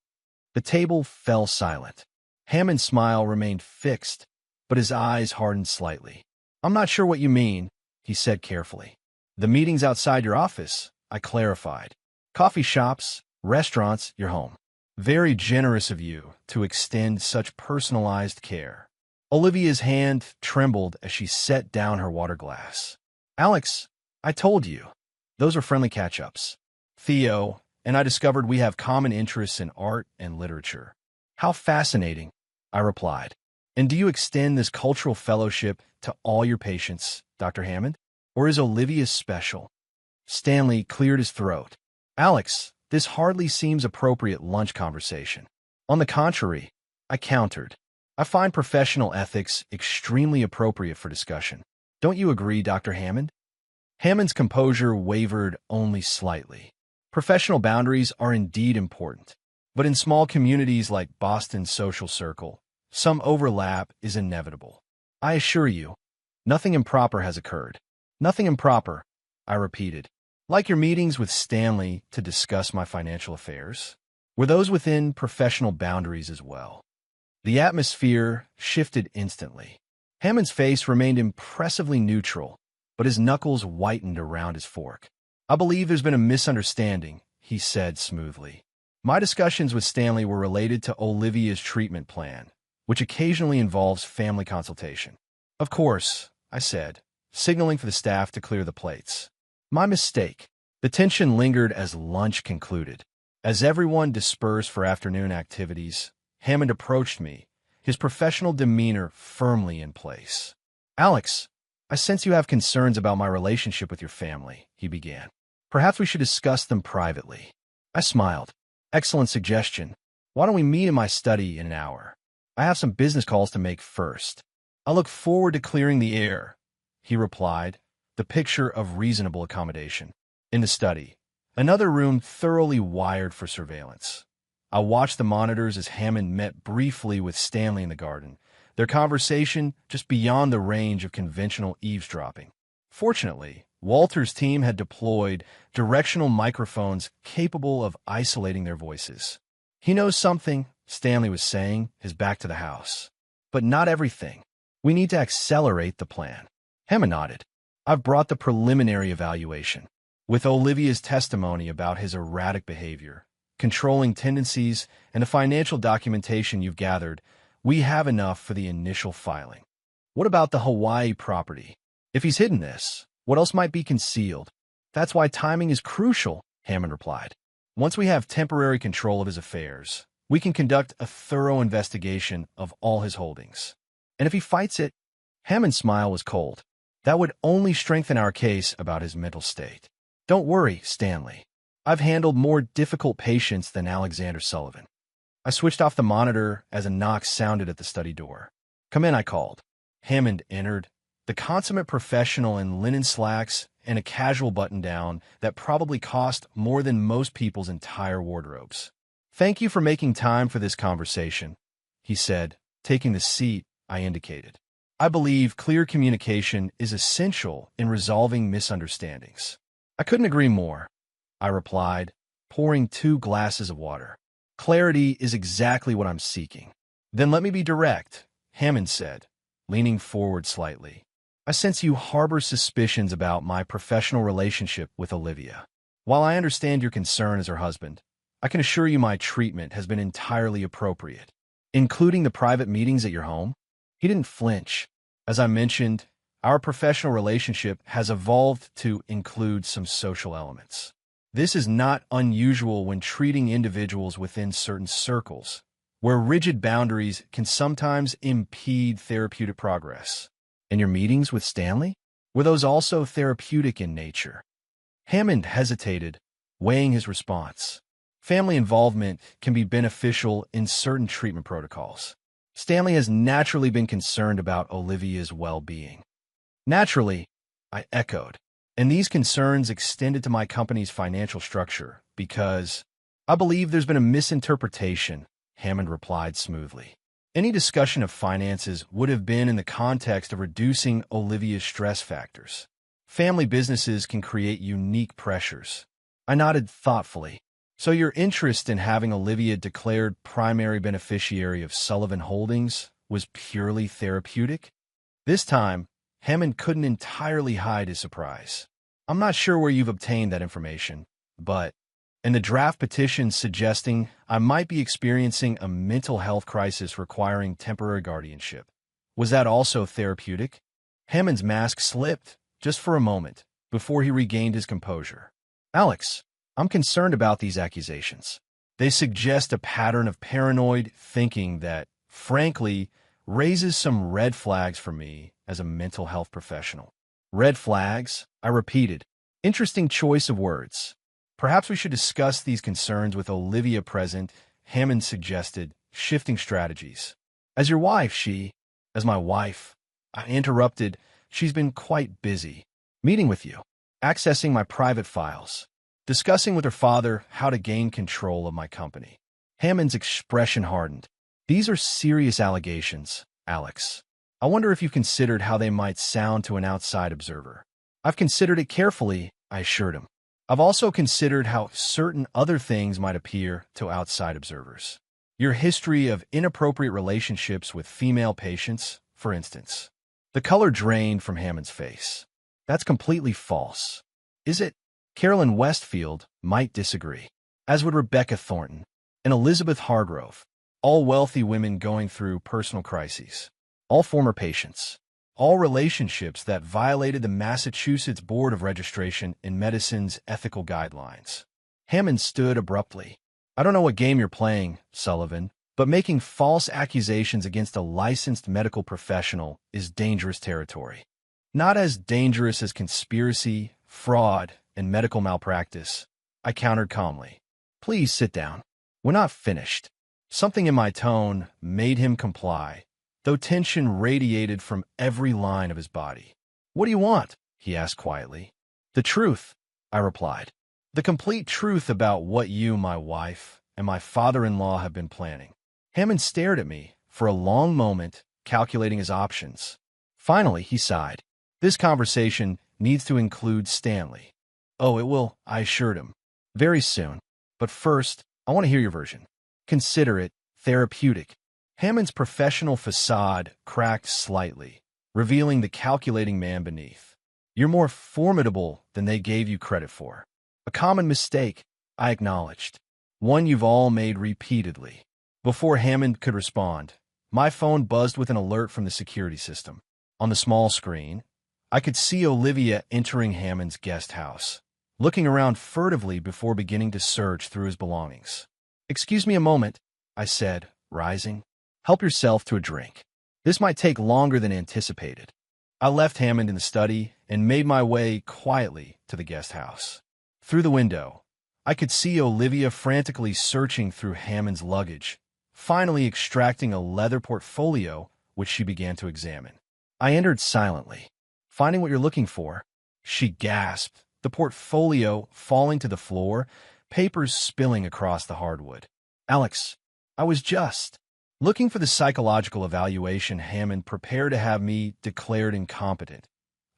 The table fell silent. Hammond's smile remained fixed, but his eyes hardened slightly. I'm not sure what you mean, he said carefully. The meetings outside your office, I clarified. Coffee shops, restaurants, your home. Very generous of you to extend such personalized care. Olivia's hand trembled as she set down her water glass. Alex, I told you. Those are friendly catch-ups. Theo and I discovered we have common interests in art and literature. How fascinating, I replied. And do you extend this cultural fellowship to all your patients, Dr. Hammond? Or is Olivia special? Stanley cleared his throat. Alex, this hardly seems appropriate lunch conversation. On the contrary, I countered. I find professional ethics extremely appropriate for discussion. Don't you agree, Dr. Hammond? Hammond's composure wavered only slightly. Professional boundaries are indeed important, but in small communities like Boston's social circle, some overlap is inevitable. I assure you, nothing improper has occurred. Nothing improper, I repeated. Like your meetings with Stanley to discuss my financial affairs? Were those within professional boundaries as well? The atmosphere shifted instantly. Hammond's face remained impressively neutral, but his knuckles whitened around his fork. I believe there's been a misunderstanding, he said smoothly. My discussions with Stanley were related to Olivia's treatment plan, which occasionally involves family consultation. Of course, I said, signaling for the staff to clear the plates. My mistake. The tension lingered as lunch concluded. As everyone dispersed for afternoon activities, Hammond approached me, his professional demeanor firmly in place. Alex, I sense you have concerns about my relationship with your family, he began. Perhaps we should discuss them privately. I smiled. Excellent suggestion. Why don't we meet in my study in an hour? I have some business calls to make first. I look forward to clearing the air, he replied, the picture of reasonable accommodation. In the study, another room thoroughly wired for surveillance. I watched the monitors as Hammond met briefly with Stanley in the garden, their conversation just beyond the range of conventional eavesdropping. Fortunately, Walter's team had deployed directional microphones capable of isolating their voices. He knows something, Stanley was saying, his back to the house. But not everything. We need to accelerate the plan. Hammond nodded. I've brought the preliminary evaluation. With Olivia's testimony about his erratic behavior, controlling tendencies, and the financial documentation you've gathered, we have enough for the initial filing. What about the Hawaii property? If he's hidden this, what else might be concealed? That's why timing is crucial, Hammond replied. Once we have temporary control of his affairs, we can conduct a thorough investigation of all his holdings. And if he fights it, Hammond's smile was cold. That would only strengthen our case about his mental state. Don't worry, Stanley. I've handled more difficult patients than Alexander Sullivan. I switched off the monitor as a knock sounded at the study door. Come in, I called. Hammond entered, the consummate professional in linen slacks and a casual button-down that probably cost more than most people's entire wardrobes. Thank you for making time for this conversation, he said, taking the seat I indicated. I believe clear communication is essential in resolving misunderstandings. I couldn't agree more, I replied, pouring 2 glasses of water. Clarity is exactly what I'm seeking. Then let me be direct, Hammond said, leaning forward slightly. I sense you harbor suspicions about my professional relationship with Olivia. While I understand your concern as her husband, I can assure you my treatment has been entirely appropriate, including the private meetings at your home. He didn't flinch. As I mentioned, our professional relationship has evolved to include some social elements. This is not unusual when treating individuals within certain circles, where rigid boundaries can sometimes impede therapeutic progress. And your meetings with Stanley? Were those also therapeutic in nature? Hammond hesitated, weighing his response. Family involvement can be beneficial in certain treatment protocols. Stanley has naturally been concerned about Olivia's well-being. Naturally, I echoed. And these concerns extended to my company's financial structure because I believe there's been a misinterpretation, Hammond replied smoothly. Any discussion of finances would have been in the context of reducing Olivia's stress factors. Family businesses can create unique pressures. I nodded thoughtfully. So your interest in having Olivia declared primary beneficiary of Sullivan Holdings was purely therapeutic? This time, Hammond couldn't entirely hide his surprise. I'm not sure where you've obtained that information, but in the draft petition suggesting I might be experiencing a mental health crisis requiring temporary guardianship. Was that also therapeutic? Hammond's mask slipped, just for a moment, before he regained his composure. Alex, I'm concerned about these accusations. They suggest a pattern of paranoid thinking that, frankly, raises some red flags for me as a mental health professional. Red flags? I repeated. Interesting choice of words. Perhaps we should discuss these concerns with Olivia present, Hammond suggested, shifting strategies. As your wife, as my wife, I interrupted, she's been quite busy. Meeting with you, accessing my private files, discussing with her father how to gain control of my company. Hammond's expression hardened. These are serious allegations, Alex. I wonder if you've considered how they might sound to an outside observer. I've considered it carefully, I assured him. I've also considered how certain other things might appear to outside observers. Your history of inappropriate relationships with female patients, for instance. The color drained from Hammond's face. That's completely false. Is it? Carolyn Westfield might disagree, as would Rebecca Thornton and Elizabeth Hargrove, all wealthy women going through personal crises, all former patients, all relationships that violated the Massachusetts Board of Registration in Medicine's ethical guidelines. Hammond stood abruptly. I don't know what game you're playing, Sullivan, but making false accusations against a licensed medical professional is dangerous territory. Not as dangerous as conspiracy, fraud, and medical malpractice, I countered calmly. Please sit down. We're not finished. Something in my tone made him comply, though tension radiated from every line of his body. What do you want? He asked quietly. The truth, I replied. The complete truth about what you, my wife, and my father-in-law have been planning. Hammond stared at me for a long moment, calculating his options. Finally, he sighed. This conversation needs to include Stanley. Oh, it will, I assured him. Very soon. But first, I want to hear your version. Consider it therapeutic. Hammond's professional facade cracked slightly, revealing the calculating man beneath. You're more formidable than they gave you credit for. A common mistake, I acknowledged. One you've all made repeatedly. Before Hammond could respond, my phone buzzed with an alert from the security system. On the small screen, I could see Olivia entering Hammond's guest house, looking around furtively before beginning to search through his belongings. Excuse me a moment, I said, rising. Help yourself to a drink. This might take longer than anticipated. I left Hammond in the study and made my way quietly to the guest house. Through the window, I could see Olivia frantically searching through Hammond's luggage, finally extracting a leather portfolio which she began to examine. I entered silently. Finding what you're looking for, she gasped, the portfolio falling to the floor, papers spilling across the hardwood. Alex, I was just looking for the psychological evaluation Hammond prepared to have me declared incompetent.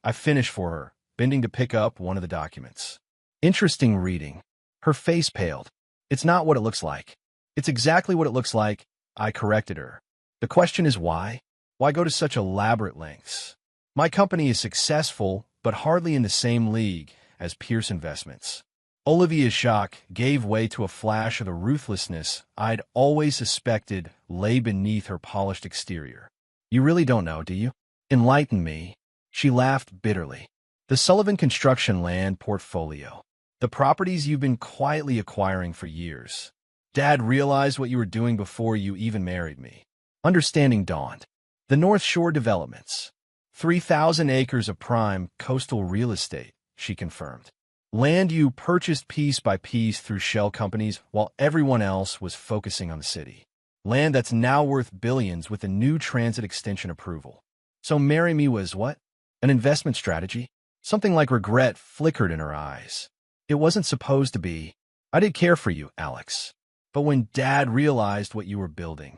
I finished for her, bending to pick up one of the documents. Interesting reading. Her face paled. It's not what it looks like. It's exactly what it looks like, I corrected her. The question is why? Why go to such elaborate lengths? My company is successful, but hardly in the same league as Pierce Investments. Olivia's shock gave way to a flash of the ruthlessness I'd always suspected lay beneath her polished exterior. You really don't know, do you? Enlighten me. She laughed bitterly. The Sullivan Construction Land Portfolio. The properties you've been quietly acquiring for years. Dad realized what you were doing before you even married me. Understanding dawned. The North Shore Developments. 3,000 acres of prime coastal real estate, she confirmed. Land you purchased piece by piece through shell companies while everyone else was focusing on the city. Land that's now worth billions with a new transit extension approval. So marry me was what? An investment strategy? Something like regret flickered in her eyes. It wasn't supposed to be. I did care for you, Alex. But when Dad realized what you were building,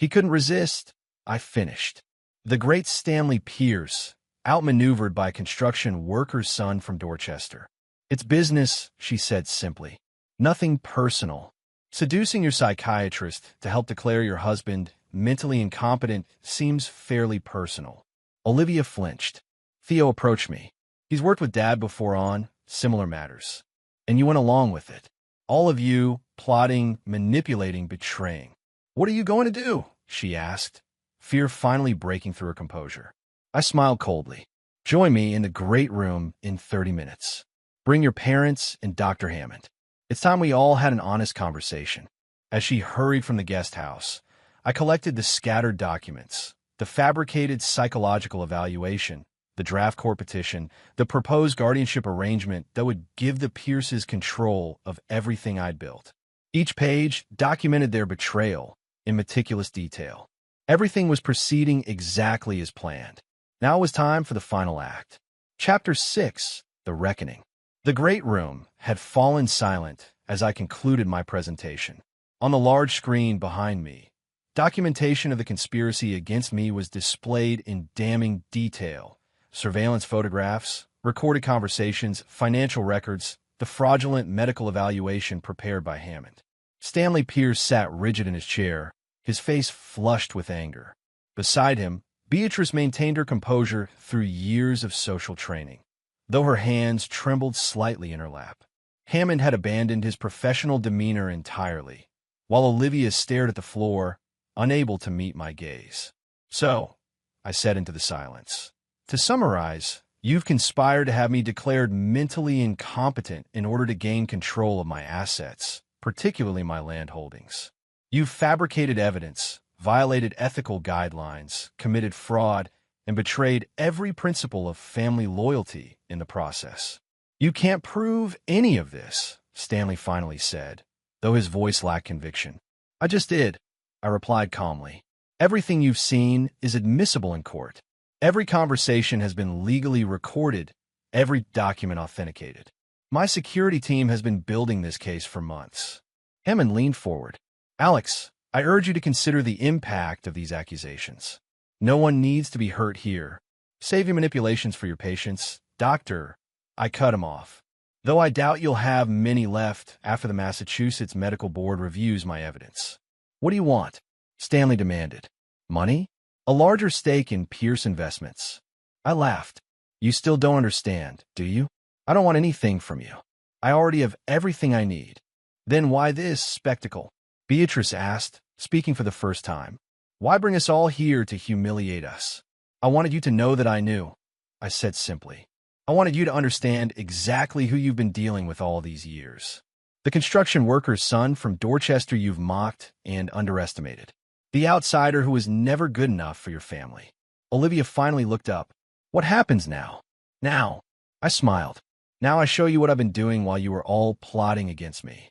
He couldn't resist. I finished. The great Stanley Pierce, outmaneuvered by a construction worker's son from Dorchester. It's business, she said simply. Nothing personal. Seducing your psychiatrist to help declare your husband mentally incompetent seems fairly personal. Olivia flinched. Theo approached me. He's worked with Dad before on similar matters. And you went along with it. All of you, plotting, manipulating, betraying. What are you going to do? She asked, fear finally breaking through her composure. I smiled coldly. Join me in the great room in 30 minutes. Bring your parents and Dr. Hammond. It's time we all had an honest conversation. As she hurried from the guest house, I collected the scattered documents, the fabricated psychological evaluation, the draft court petition, the proposed guardianship arrangement that would give the Pierces control of everything I'd built. Each page documented their betrayal in meticulous detail. Everything was proceeding exactly as planned. Now it was time for the final act. Chapter 6, The Reckoning. The great room had fallen silent as I concluded my presentation. On the large screen behind me, documentation of the conspiracy against me was displayed in damning detail. Surveillance photographs, recorded conversations, financial records, the fraudulent medical evaluation prepared by Hammond. Stanley Pierce sat rigid in his chair, his face flushed with anger. Beside him, Beatrice maintained her composure through years of social training, though her hands trembled slightly in her lap. Hammond had abandoned his professional demeanor entirely, while Olivia stared at the floor, unable to meet my gaze. So, I said into the silence, to summarize, you've conspired to have me declared mentally incompetent in order to gain control of my assets, particularly my land holdings. You've fabricated evidence, violated ethical guidelines, committed fraud, and betrayed every principle of family loyalty in the process. You can't prove any of this, Stanley finally said, though his voice lacked conviction. I just did, I replied calmly. Everything you've seen is admissible in court. Every conversation has been legally recorded, every document authenticated. My security team has been building this case for months. Hammond leaned forward. Alex, I urge you to consider the impact of these accusations. No one needs to be hurt here. Save your manipulations for your patients. Doctor, I cut him off. Though I doubt you'll have many left after the Massachusetts Medical Board reviews my evidence. What do you want? Stanley demanded. Money? A larger stake in Pierce Investments. I laughed. You still don't understand, do you? I don't want anything from you. I already have everything I need. Then why this spectacle? Beatrice asked, speaking for the first time. Why bring us all here to humiliate us? I wanted you to know that I knew, I said simply. I wanted you to understand exactly who you've been dealing with all these years. The construction worker's son from Dorchester you've mocked and underestimated. The outsider who was never good enough for your family. Olivia finally looked up. What happens now? Now. I smiled. Now I show you what I've been doing while you were all plotting against me.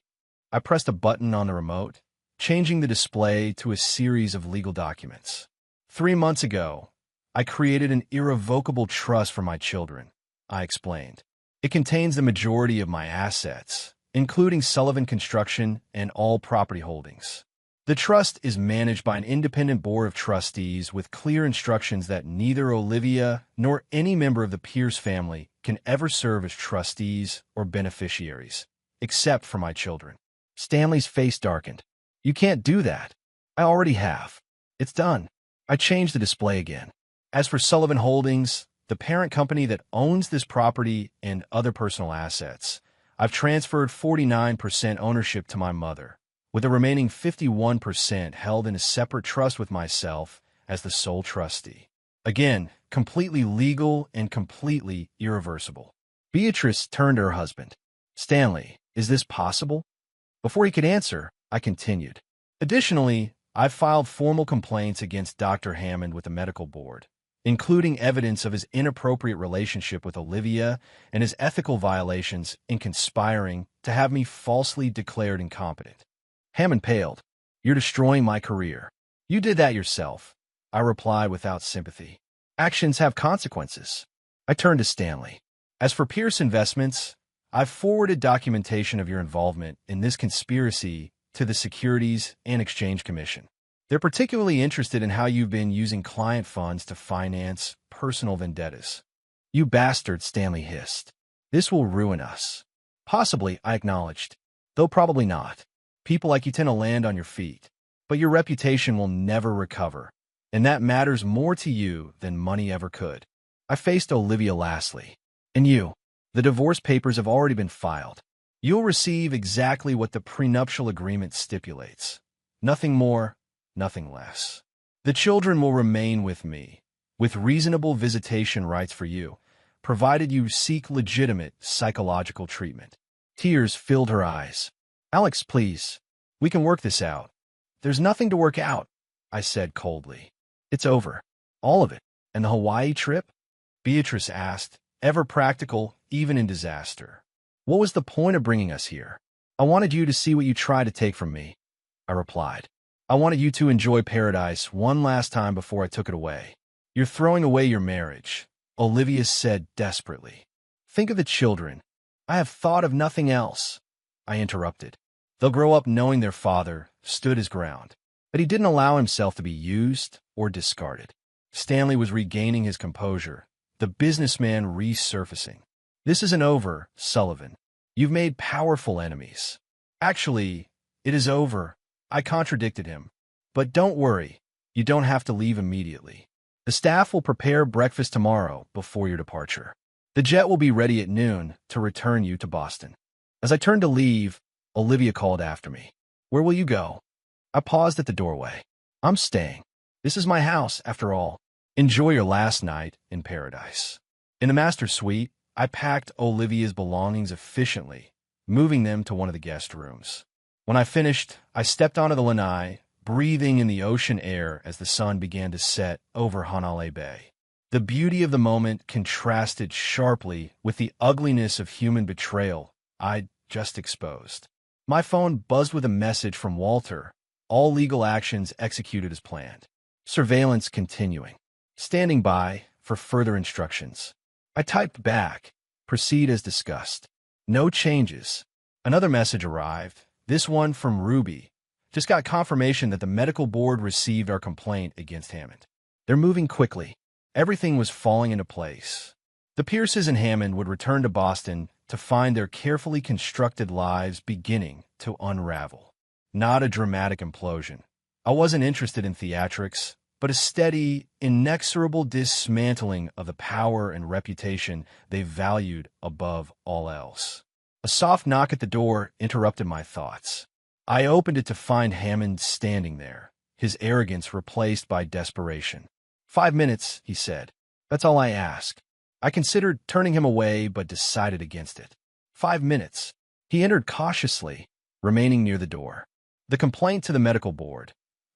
I pressed a button on the remote, changing the display to a series of legal documents. 3 months ago, I created an irrevocable trust for my children, I explained. It contains the majority of my assets, including Sullivan Construction and all property holdings. The trust is managed by an independent board of trustees with clear instructions that neither Olivia nor any member of the Pierce family can ever serve as trustees or beneficiaries, except for my children. Stanley's face darkened. You can't do that. I already have. It's done. I changed the display again. As for Sullivan Holdings, the parent company that owns this property and other personal assets, I've transferred 49% ownership to my mother, with the remaining 51% held in a separate trust with myself as the sole trustee. Again, completely legal and completely irreversible. Beatrice turned to her husband. Stanley, is this possible? Before he could answer, I continued. Additionally, I've filed formal complaints against Dr. Hammond with the medical board, including evidence of his inappropriate relationship with Olivia and his ethical violations in conspiring to have me falsely declared incompetent. Hammond paled. You're destroying my career. You did that yourself, I replied without sympathy. Actions have consequences. I turned to Stanley. As for Pierce Investments, I've forwarded documentation of your involvement in this conspiracy to the Securities and Exchange Commission. They're particularly interested in how you've been using client funds to finance personal vendettas. You bastard, Stanley hissed. This will ruin us. Possibly, I acknowledged. Though probably not. People like you tend to land on your feet. But your reputation will never recover. And that matters more to you than money ever could. I faced Olivia lastly. And you. The divorce papers have already been filed. You'll receive exactly what the prenuptial agreement stipulates. Nothing more, nothing less. The children will remain with me, with reasonable visitation rights for you, provided you seek legitimate psychological treatment. Tears filled her eyes. Alex, please. We can work this out. There's nothing to work out, I said coldly. It's over. All of it. And the Hawaii trip? Beatrice asked, ever practical, even in disaster. What was the point of bringing us here? I wanted you to see what you tried to take from me, I replied. I wanted you to enjoy paradise one last time before I took it away. You're throwing away your marriage, Olivia said desperately. Think of the children. I have thought of nothing else, I interrupted. They'll grow up knowing their father stood his ground, but he didn't allow himself to be used or discarded. Stanley was regaining his composure, the businessman resurfacing. This isn't over, Sullivan. You've made powerful enemies. Actually, it is over, I contradicted him. But don't worry, you don't have to leave immediately. The staff will prepare breakfast tomorrow before your departure. The jet will be ready at noon to return you to Boston. As I turned to leave, Olivia called after me. Where will you go? I paused at the doorway. I'm staying. This is my house, after all. Enjoy your last night in paradise. In the master suite, I packed Olivia's belongings efficiently, moving them to one of the guest rooms. When I finished, I stepped onto the lanai, breathing in the ocean air as the sun began to set over Hanalei Bay. The beauty of the moment contrasted sharply with the ugliness of human betrayal I'd just exposed. My phone buzzed with a message from Walter, all legal actions executed as planned. Surveillance continuing. Standing by for further instructions. I typed back, proceed as discussed. No changes. Another message arrived, this one from Ruby. Just got confirmation that the medical board received our complaint against Hammond. They're moving quickly. Everything was falling into place. The Pierces and Hammond would return to Boston to find their carefully constructed lives beginning to unravel. Not a dramatic implosion. I wasn't interested in theatrics, but a steady, inexorable dismantling of the power and reputation they valued above all else. A soft knock at the door interrupted my thoughts. I opened it to find Hammond standing there, his arrogance replaced by desperation. 5 minutes, he said. That's all I ask. I considered turning him away, but decided against it. 5 minutes. He entered cautiously, remaining near the door. The complaint to the medical board.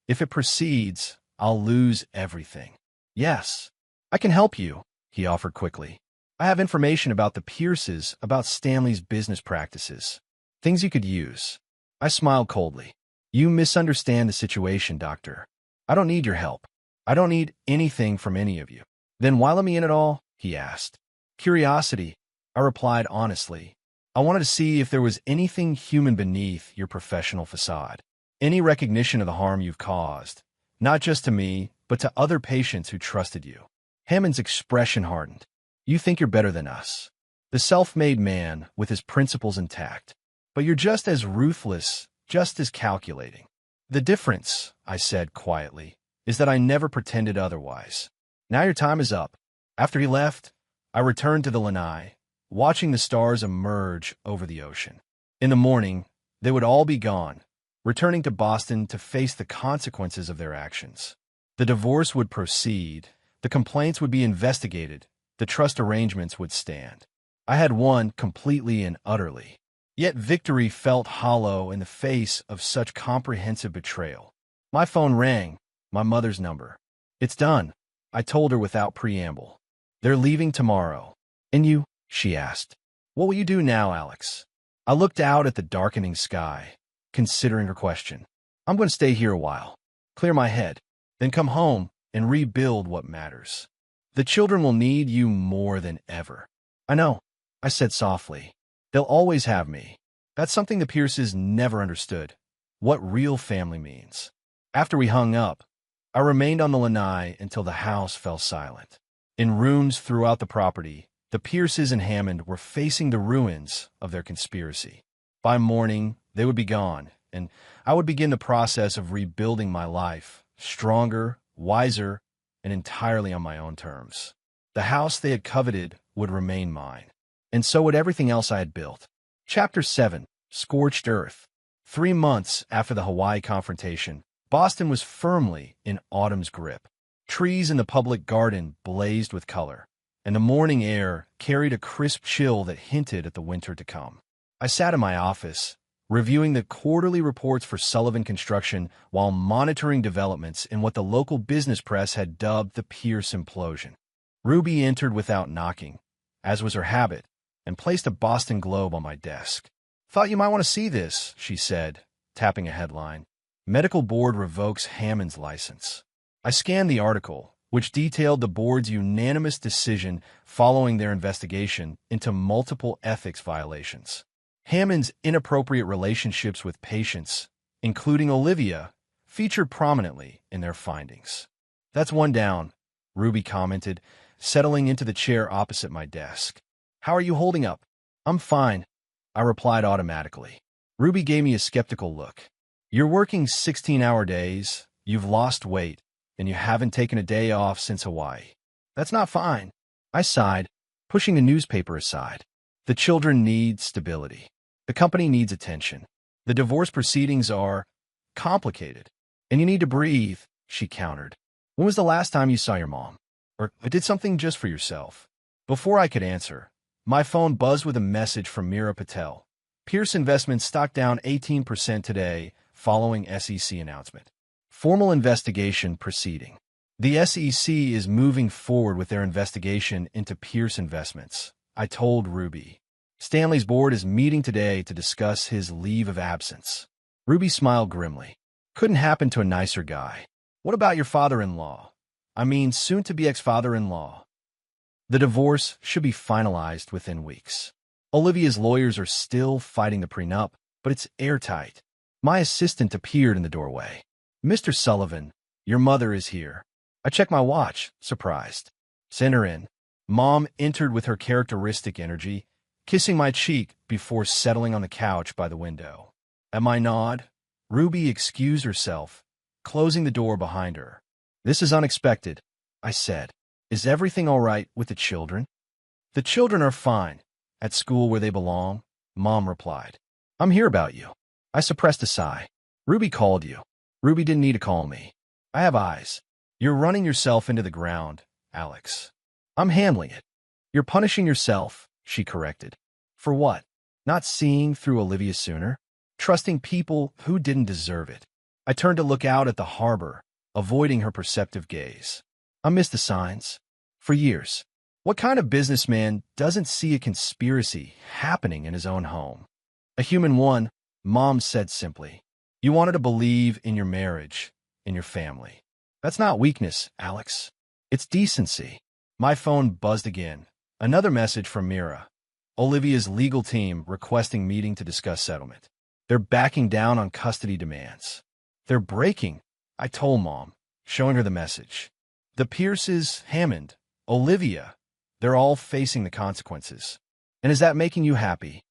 If it proceeds, I'll lose everything. Yes, I can help you, he offered quickly. I have information about the Pierces, about Stanley's business practices. Things you could use. I smiled coldly. You misunderstand the situation, doctor. I don't need your help. I don't need anything from any of you. Then why let me in at all? He asked. Curiosity, I replied honestly. I wanted to see if there was anything human beneath your professional facade. Any recognition of the harm you've caused, not just to me, but to other patients who trusted you. Hammond's expression hardened. You think you're better than us. The self-made man with his principles intact. But you're just as ruthless, just as calculating. The difference, I said quietly, is that I never pretended otherwise. Now your time is up. After he left, I returned to the lanai, watching the stars emerge over the ocean. In the morning, they would all be gone, returning to Boston to face the consequences of their actions. The divorce would proceed, the complaints would be investigated, the trust arrangements would stand. I had won completely and utterly. Yet victory felt hollow in the face of such comprehensive betrayal. My phone rang, my mother's number. It's done, I told her without preamble. They're leaving tomorrow. And you? She asked. What will you do now, Alex? I looked out at the darkening sky, considering her question. I'm going to stay here a while, clear my head, then come home and rebuild what matters. The children will need you more than ever. I know, I said softly. They'll always have me. That's something the Pierces never understood. What real family means. After we hung up, I remained on the lanai until the house fell silent. In rooms throughout the property, the Pierces and Hammond were facing the ruins of their conspiracy. By morning, they would be gone, and I would begin the process of rebuilding my life, stronger, wiser, and entirely on my own terms. The house they had coveted would remain mine, and so would everything else I had built. Chapter 7: Scorched Earth. 3 months after the Hawaii confrontation, Boston was firmly in autumn's grip. Trees in the public garden blazed with color, and the morning air carried a crisp chill that hinted at the winter to come. I sat in my office, reviewing the quarterly reports for Sullivan Construction while monitoring developments in what the local business press had dubbed the Pierce implosion. Ruby entered without knocking, as was her habit, and placed a Boston Globe on my desk. "Thought you might want to see this," she said, tapping a headline. "Medical Board revokes Hammond's license." I scanned the article, which detailed the board's unanimous decision following their investigation into multiple ethics violations. Hammond's inappropriate relationships with patients, including Olivia, featured prominently in their findings. "That's one down," Ruby commented, settling into the chair opposite my desk. "How are you holding up?" "I'm fine," I replied automatically. Ruby gave me a skeptical look. "You're working 16-hour days, you've lost weight, and you haven't taken a day off since Hawaii. That's not fine." I sighed, pushing the newspaper aside. "The children need stability. The company needs attention. The divorce proceedings are complicated, and you need to breathe," she countered. "When was the last time you saw your mom? Or did something just for yourself?" Before I could answer, my phone buzzed with a message from Mira Patel. "Pierce Investments stock down 18% today following SEC announcement. Formal investigation proceeding." "The SEC is moving forward with their investigation into Pierce Investments," I told Ruby. "Stanley's board is meeting today to discuss his leave of absence." Ruby smiled grimly. "Couldn't happen to a nicer guy. What about your father-in-law? I mean, soon-to-be ex-father-in-law." "The divorce should be finalized within weeks. Olivia's lawyers are still fighting the prenup, but it's airtight." My assistant appeared in the doorway. "Mr. Sullivan, your mother is here." I checked my watch, surprised. "Send her in." Mom entered with her characteristic energy, kissing my cheek before settling on the couch by the window. At my nod, Ruby excused herself, closing the door behind her. "This is unexpected," I said. "Is everything all right with the children?" "The children are fine, at school where they belong," Mom replied. "I'm here about you." I suppressed a sigh. "Ruby called you." "Ruby didn't need to call me. I have eyes." "You're running yourself into the ground, Alex." "I'm handling it." "You're punishing yourself," she corrected. "For what? Not seeing through Olivia sooner? Trusting people who didn't deserve it?" I turned to look out at the harbor, avoiding her perceptive gaze. "I missed the signs. For years. What kind of businessman doesn't see a conspiracy happening in his own home?" "A human one," Mom said simply. "You wanted to believe in your marriage, in your family. That's not weakness, Alex. It's decency." My phone buzzed again. Another message from Mira. Olivia's legal team requesting meeting to discuss settlement. "They're backing down on custody demands." "They're breaking," I told Mom, showing her the message. "The Pierces, Hammond, Olivia, they're all facing the consequences." "And is that making you happy?"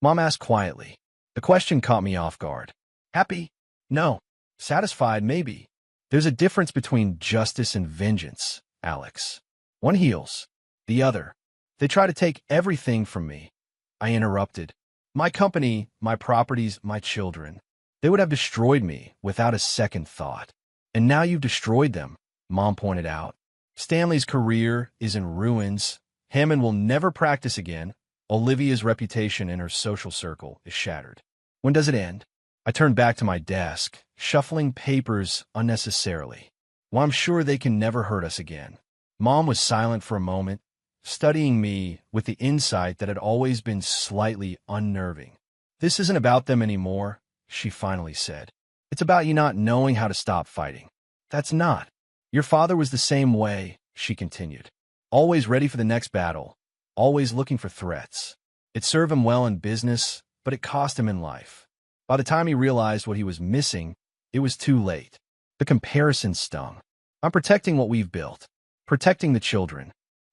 Mom asked quietly. The question caught me off guard. "Happy? No. Satisfied, maybe. There's a difference between justice and vengeance, Alex. One heals. The other. They try to take everything from me." I interrupted. "My company, my properties, my children. They would have destroyed me without a second thought. And now you've destroyed them," Mom pointed out. "Stanley's career is in ruins. Hammond will never practice again. Olivia's reputation in her social circle is shattered. When does it end?" I turned back to my desk, shuffling papers unnecessarily. "Well, I'm sure they can never hurt us again." Mom was silent for a moment, studying me with the insight that had always been slightly unnerving. "This isn't about them anymore," she finally said. "It's about you not knowing how to stop fighting." "That's not. Your father was the same way," she continued. "Always ready for the next battle, always looking for threats. It served him well in business, but it cost him in life. By the time he realized what he was missing, it was too late." The comparison stung. I'm protecting what we've built. Protecting the children.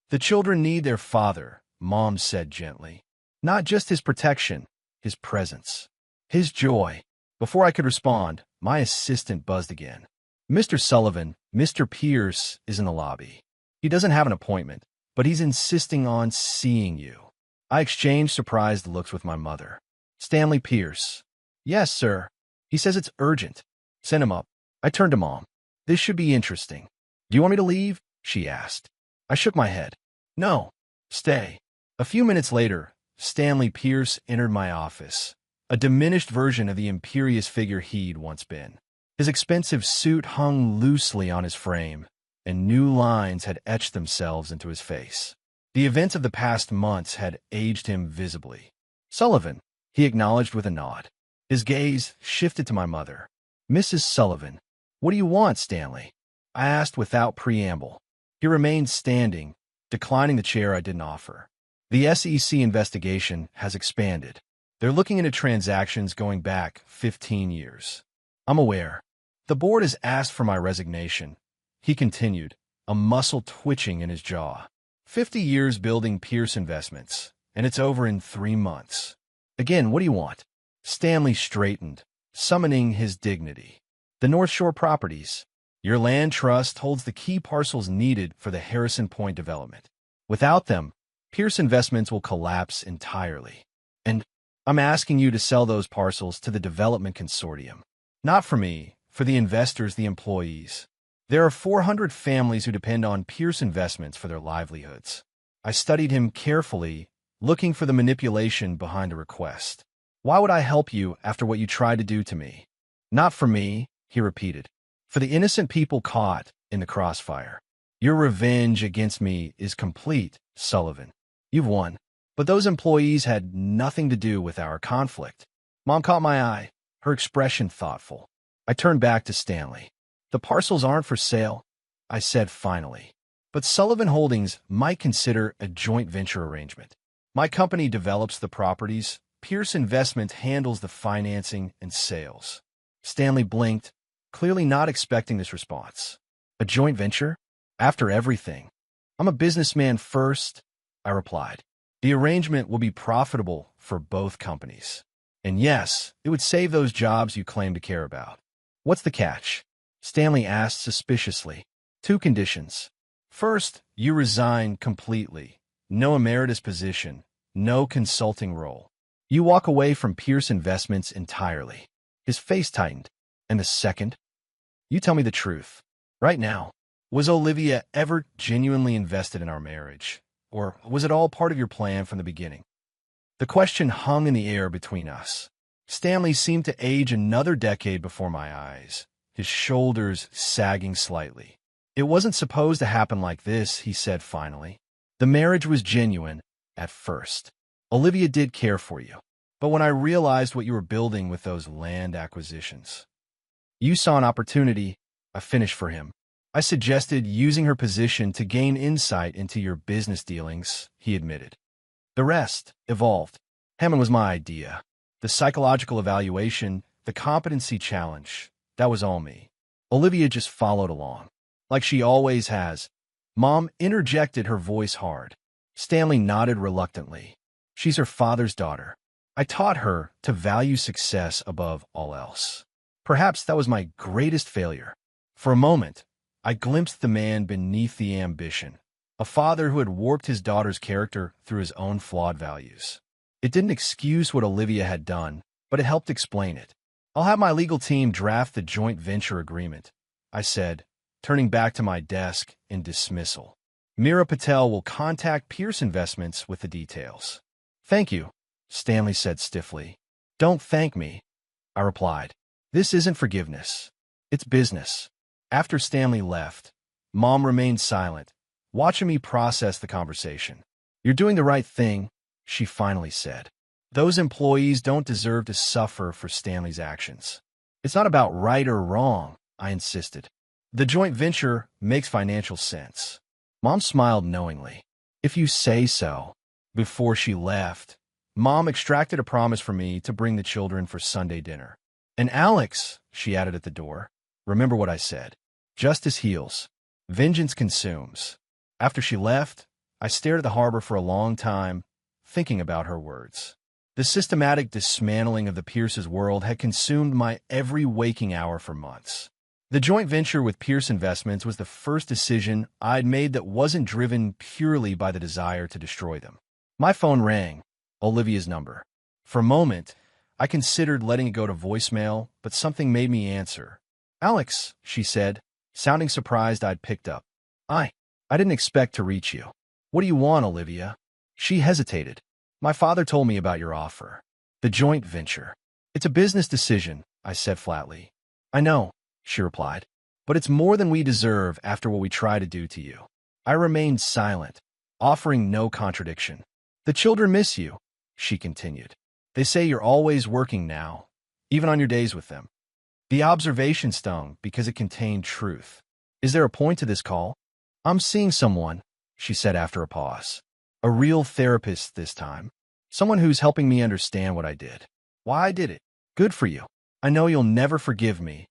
The children need their father, Mom said gently. Not just his protection, his presence. His joy. Before I could respond, my assistant buzzed again. Mr. Sullivan, Mr. Pierce is in the lobby. He doesn't have an appointment, but he's insisting on seeing you. I exchanged surprised looks with my mother. Stanley Pierce. Yes, sir. He says it's urgent. Send him up. I turned to Mom. This should be interesting. Do you want me to leave? She asked. I shook my head. No. Stay. A few minutes later, Stanley Pierce entered my office, a diminished version of the imperious figure he'd once been. His expensive suit hung loosely on his frame, and new lines had etched themselves into his face. The events of the past months had aged him visibly. Sullivan, he acknowledged with a nod. His gaze shifted to my mother. Mrs. Sullivan, what do you want, Stanley? I asked without preamble. He remained standing, declining the chair I didn't offer. The SEC investigation has expanded. They're looking into transactions going back 15 years. I'm aware. The board has asked for my resignation, he continued, a muscle twitching in his jaw. 50 years building Pierce Investments, and it's over in 3 months. Again, what do you want? Stanley straightened, summoning his dignity. The North Shore properties. Your land trust holds the key parcels needed for the Harrison Point development. Without them, Pierce Investments will collapse entirely. And I'm asking you to sell those parcels to the development consortium. Not for me, for the investors, the employees. There are 400 families who depend on Pierce Investments for their livelihoods. I studied him carefully, looking for the manipulation behind the request. Why would I help you after what you tried to do to me? Not for me, he repeated. For the innocent people caught in the crossfire. Your revenge against me is complete, Sullivan. You've won. But those employees had nothing to do with our conflict. Mom caught my eye, her expression thoughtful. I turned back to Stanley. The parcels aren't for sale, I said finally. But Sullivan Holdings might consider a joint venture arrangement. My company develops the properties. Pierce Investment handles the financing and sales. Stanley blinked, clearly not expecting this response. A joint venture? After everything. I'm a businessman first, I replied. The arrangement will be profitable for both companies. And yes, it would save those jobs you claim to care about. What's the catch? Stanley asked suspiciously. 2 conditions. First, you resign completely. No emeritus position, no consulting role. You walk away from Pierce Investments entirely. His face tightened. And the second? You tell me the truth. Right now, was Olivia ever genuinely invested in our marriage? Or was it all part of your plan from the beginning? The question hung in the air between us. Stanley seemed to age another decade before my eyes, his shoulders sagging slightly. It wasn't supposed to happen like this, he said finally. The marriage was genuine at first. Olivia did care for you. But when I realized what you were building with those land acquisitions, you saw an opportunity. I finished for him. I suggested using her position to gain insight into your business dealings, he admitted. The rest evolved. Hammond was my idea. The psychological evaluation, the competency challenge, that was all me. Olivia just followed along, like she always has. Mom interjected, her voice hard. Stanley nodded reluctantly. She's her father's daughter. I taught her to value success above all else. Perhaps that was my greatest failure. For a moment, I glimpsed the man beneath the ambition, a father who had warped his daughter's character through his own flawed values. It didn't excuse what Olivia had done, but it helped explain it. I'll have my legal team draft the joint venture agreement, I said, turning back to my desk in dismissal. Mira Patel will contact Pierce Investments with the details. Thank you, Stanley said stiffly. Don't thank me, I replied. This isn't forgiveness. It's business. After Stanley left, Mom remained silent, watching me process the conversation. You're doing the right thing, she finally said. Those employees don't deserve to suffer for Stanley's actions. It's not about right or wrong, I insisted. The joint venture makes financial sense. Mom smiled knowingly. If you say so. Before she left, Mom extracted a promise from me to bring the children for Sunday dinner. And Alex, she added at the door, Remember what I said. Justice heals. Vengeance consumes. After she left, I stared at the harbor for a long time, thinking about her words. The systematic dismantling of the Pierce's world had consumed my every waking hour for months. The joint venture with Pierce Investments was the first decision I'd made that wasn't driven purely by the desire to destroy them. My phone rang, Olivia's number. For a moment, I considered letting it go to voicemail, but something made me answer. "Alex," she said, sounding surprised I'd picked up. I didn't expect to reach you. "What do you want, Olivia?" She hesitated. "My father told me about your offer. The joint venture. It's a business decision," I said flatly. "I know," she replied, "but it's more than we deserve after what we try to do to you." I remained silent, offering no contradiction. "The children miss you," she continued. "They say you're always working now, even on your days with them." The observation stung because it contained truth. "Is there a point to this call?" "I'm seeing someone," she said after a pause. "A real therapist this time. Someone who's helping me understand what I did. Why I did it. Good for you. I know you'll never forgive me,"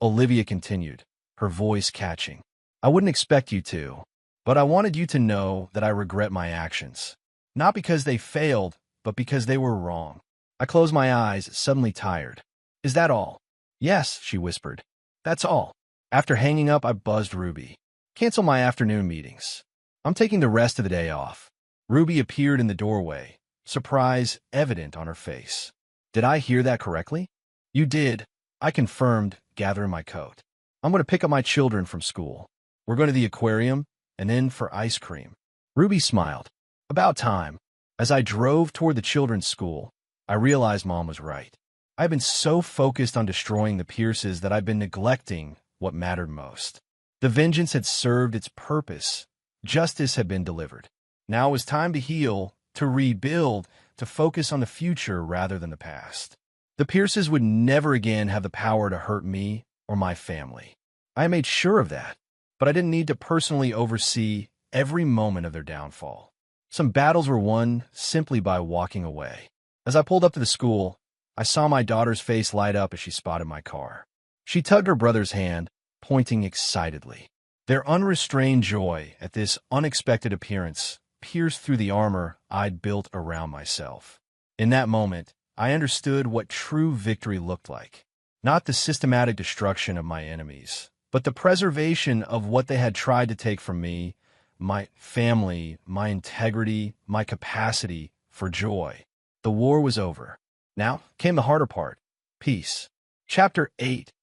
Olivia continued, her voice catching. "I wouldn't expect you to, but I wanted you to know that I regret my actions. Not because they failed, but because they were wrong." I closed my eyes, suddenly tired. "Is that all?" "Yes," she whispered. "That's all." After hanging up, I buzzed Ruby. "Cancel my afternoon meetings. I'm taking the rest of the day off." Ruby appeared in the doorway, surprise evident on her face. "Did I hear that correctly?" "You did," I confirmed, gathering my coat. "I'm going to pick up my children from school. We're going to the aquarium, and then for ice cream." Ruby smiled. "About time." As I drove toward the children's school, I realized Mom was right. I've been so focused on destroying the Pierces that I've been neglecting what mattered most. The vengeance had served its purpose. Justice had been delivered. Now it was time to heal, to rebuild, to focus on the future rather than the past. The Pierces would never again have the power to hurt me or my family. I made sure of that, but I didn't need to personally oversee every moment of their downfall. Some battles were won simply by walking away. As I pulled up to the school, I saw my daughter's face light up as she spotted my car. She tugged her brother's hand, pointing excitedly. Their unrestrained joy at this unexpected appearance pierced through the armor I'd built around myself. In that moment, I understood what true victory looked like. Not the systematic destruction of my enemies, but the preservation of what they had tried to take from me, my family, my integrity, my capacity for joy. The war was over. Now came the harder part, peace. Chapter 8,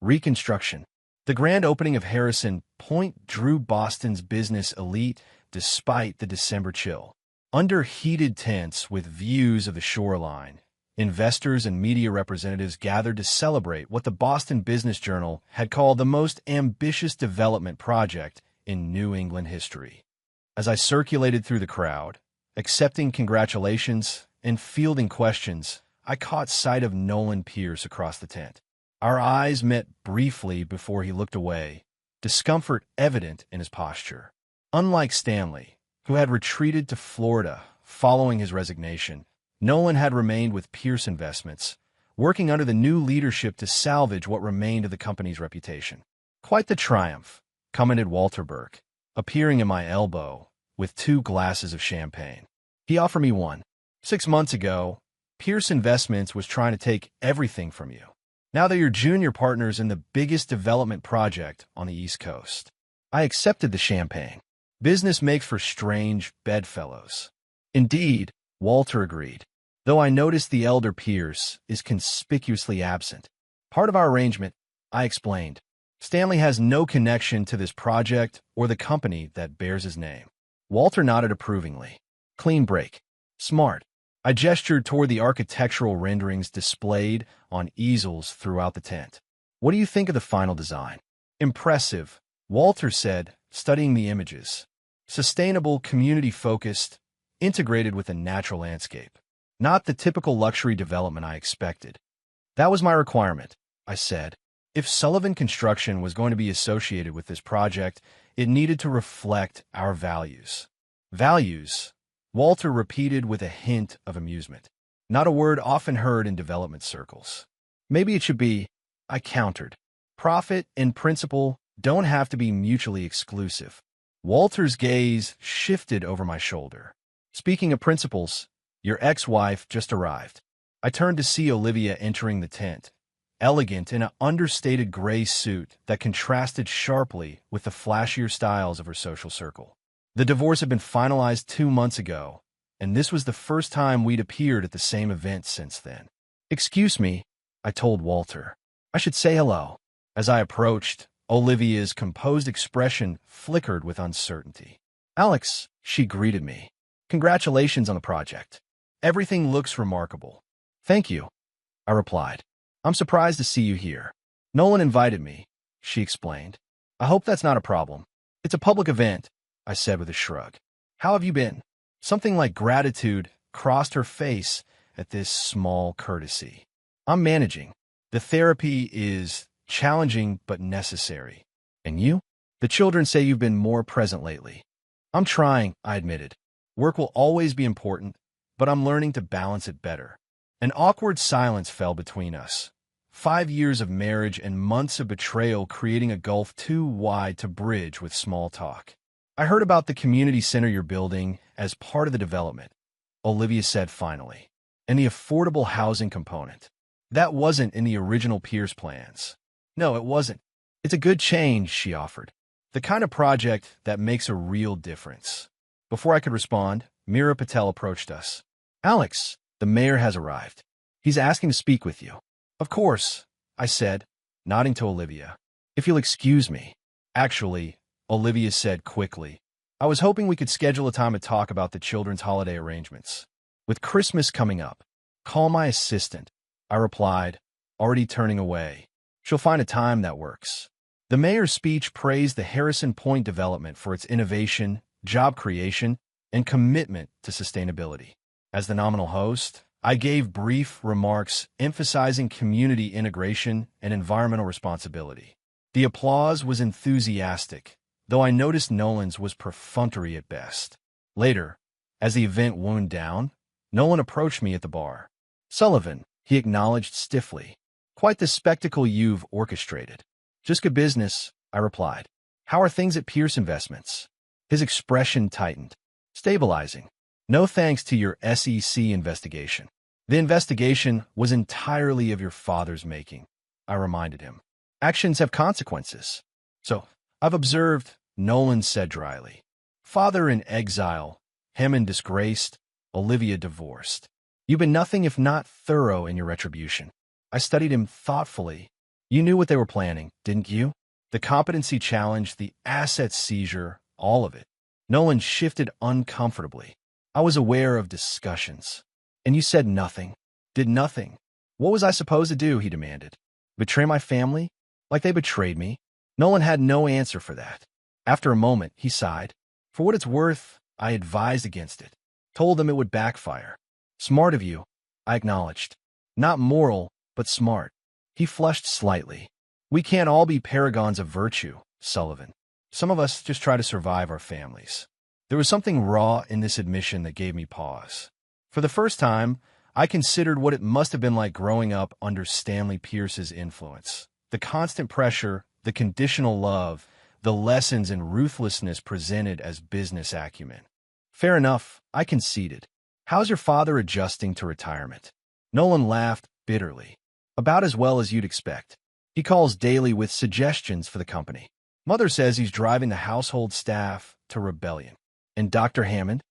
Reconstruction. The grand opening of Harrison Point drew Boston's business elite despite the December chill. Under heated tents with views of the shoreline, investors and media representatives gathered to celebrate what the Boston Business Journal had called the most ambitious development project in New England history. As I circulated through the crowd, accepting congratulations and fielding questions, I caught sight of Nolan Pierce across the tent. Our eyes met briefly before he looked away, discomfort evident in his posture. Unlike Stanley, who had retreated to Florida following his resignation, Nolan had remained with Pierce Investments, working under the new leadership to salvage what remained of the company's reputation. "Quite the triumph," commented Walter Burke, appearing at my elbow with 2 glasses of champagne. He offered me one. "6 months ago, Pierce Investments was trying to take everything from you. Now they're your junior partners in the biggest development project on the East Coast." I accepted the champagne. Business makes for strange bedfellows. "Indeed," Walter agreed, though I noticed the elder Pierce is conspicuously absent. "Part of our arrangement," I explained. "Stanley has no connection to this project or the company that bears his name." Walter nodded approvingly. "Clean break. Smart." I gestured toward the architectural renderings displayed on easels throughout the tent. "What do you think of the final design?" "Impressive," Walter said, studying the images. "Sustainable, community-focused, integrated with a natural landscape. Not the typical luxury development I expected." "That was my requirement," I said. If Sullivan Construction was going to be associated with this project, it needed to reflect our values. "Values?" Walter repeated with a hint of amusement. "Not a word often heard in development circles." "Maybe it should be," I countered. Profit and principle don't have to be mutually exclusive. Walter's gaze shifted over my shoulder. Speaking of principles, your ex-wife just arrived. I turned to see Olivia entering the tent, elegant in an understated gray suit that contrasted sharply with the flashier styles of her social circle. The divorce had been finalized 2 months ago, and this was the first time we'd appeared at the same event since then. "Excuse me," I told Walter. "I should say hello." As I approached, Olivia's composed expression flickered with uncertainty. "Alex," she greeted me. "Congratulations on the project. Everything looks remarkable." "Thank you," I replied. "I'm surprised to see you here. Nolan invited me," she explained. "I hope that's not a problem." "It's a public event," I said with a shrug. "How have you been?" Something like gratitude crossed her face at this small courtesy. "I'm managing. The therapy is challenging but necessary." "And you?" "The children say you've been more present lately." "I'm trying," I admitted. "Work will always be important, but I'm learning to balance it better." An awkward silence fell between us. 5 years of marriage and months of betrayal creating a gulf too wide to bridge with small talk. "I heard about the community center you're building as part of the development," Olivia said finally. "And the affordable housing component. That wasn't in the original Pierce plans." "No, it wasn't. It's a good change," she offered. "The kind of project that makes a real difference." Before I could respond, Mira Patel approached us. "Alex, the mayor has arrived. He's asking to speak with you." "Of course," I said, nodding to Olivia. "If you'll excuse me." "Actually," Olivia said quickly, "I was hoping we could schedule a time to talk about the children's holiday arrangements. With Christmas coming up." "Call my assistant," I replied, already turning away. "She'll find a time that works." The mayor's speech praised the Harrison Point development for its innovation, job creation, and commitment to sustainability. As the nominal host, I gave brief remarks emphasizing community integration and environmental responsibility. The applause was enthusiastic, though I noticed Nolan's was perfunctory at best. Later, as the event wound down, Nolan approached me at the bar. "Sullivan," he acknowledged stiffly. "Quite the spectacle you've orchestrated." "Just good business," I replied. "How are things at Pierce Investments?" His expression tightened. "Stabilizing. No thanks to your SEC investigation." "The investigation was entirely of your father's making," I reminded him. "Actions have consequences." "So, I've observed," Nolan said dryly. "Father in exile, Hammond disgraced, Olivia divorced. You've been nothing if not thorough in your retribution." I studied him thoughtfully. "You knew what they were planning, didn't you? The competency challenge, the asset seizure, all of it." Nolan shifted uncomfortably. "I was aware of discussions." "And you said nothing? Did nothing? What was I supposed to do?" he demanded. "Betray my family? Like they betrayed me?" Nolan had no answer for that. After a moment, he sighed. "For what it's worth, I advised against it. Told them it would backfire." "Smart of you," I acknowledged. "Not moral, but smart." He flushed slightly. "We can't all be paragons of virtue, Sullivan. Some of us just try to survive our families." There was something raw in this admission that gave me pause. For the first time, I considered what it must have been like growing up under Stanley Pierce's influence. The constant pressure, the conditional love, the lessons in ruthlessness presented as business acumen. "Fair enough," I conceded. "How's your father adjusting to retirement?" Nolan laughed bitterly. "About as well as you'd expect. He calls daily with suggestions for the company. Mother says he's driving the household staff to rebellion." "And Dr. Hammond?"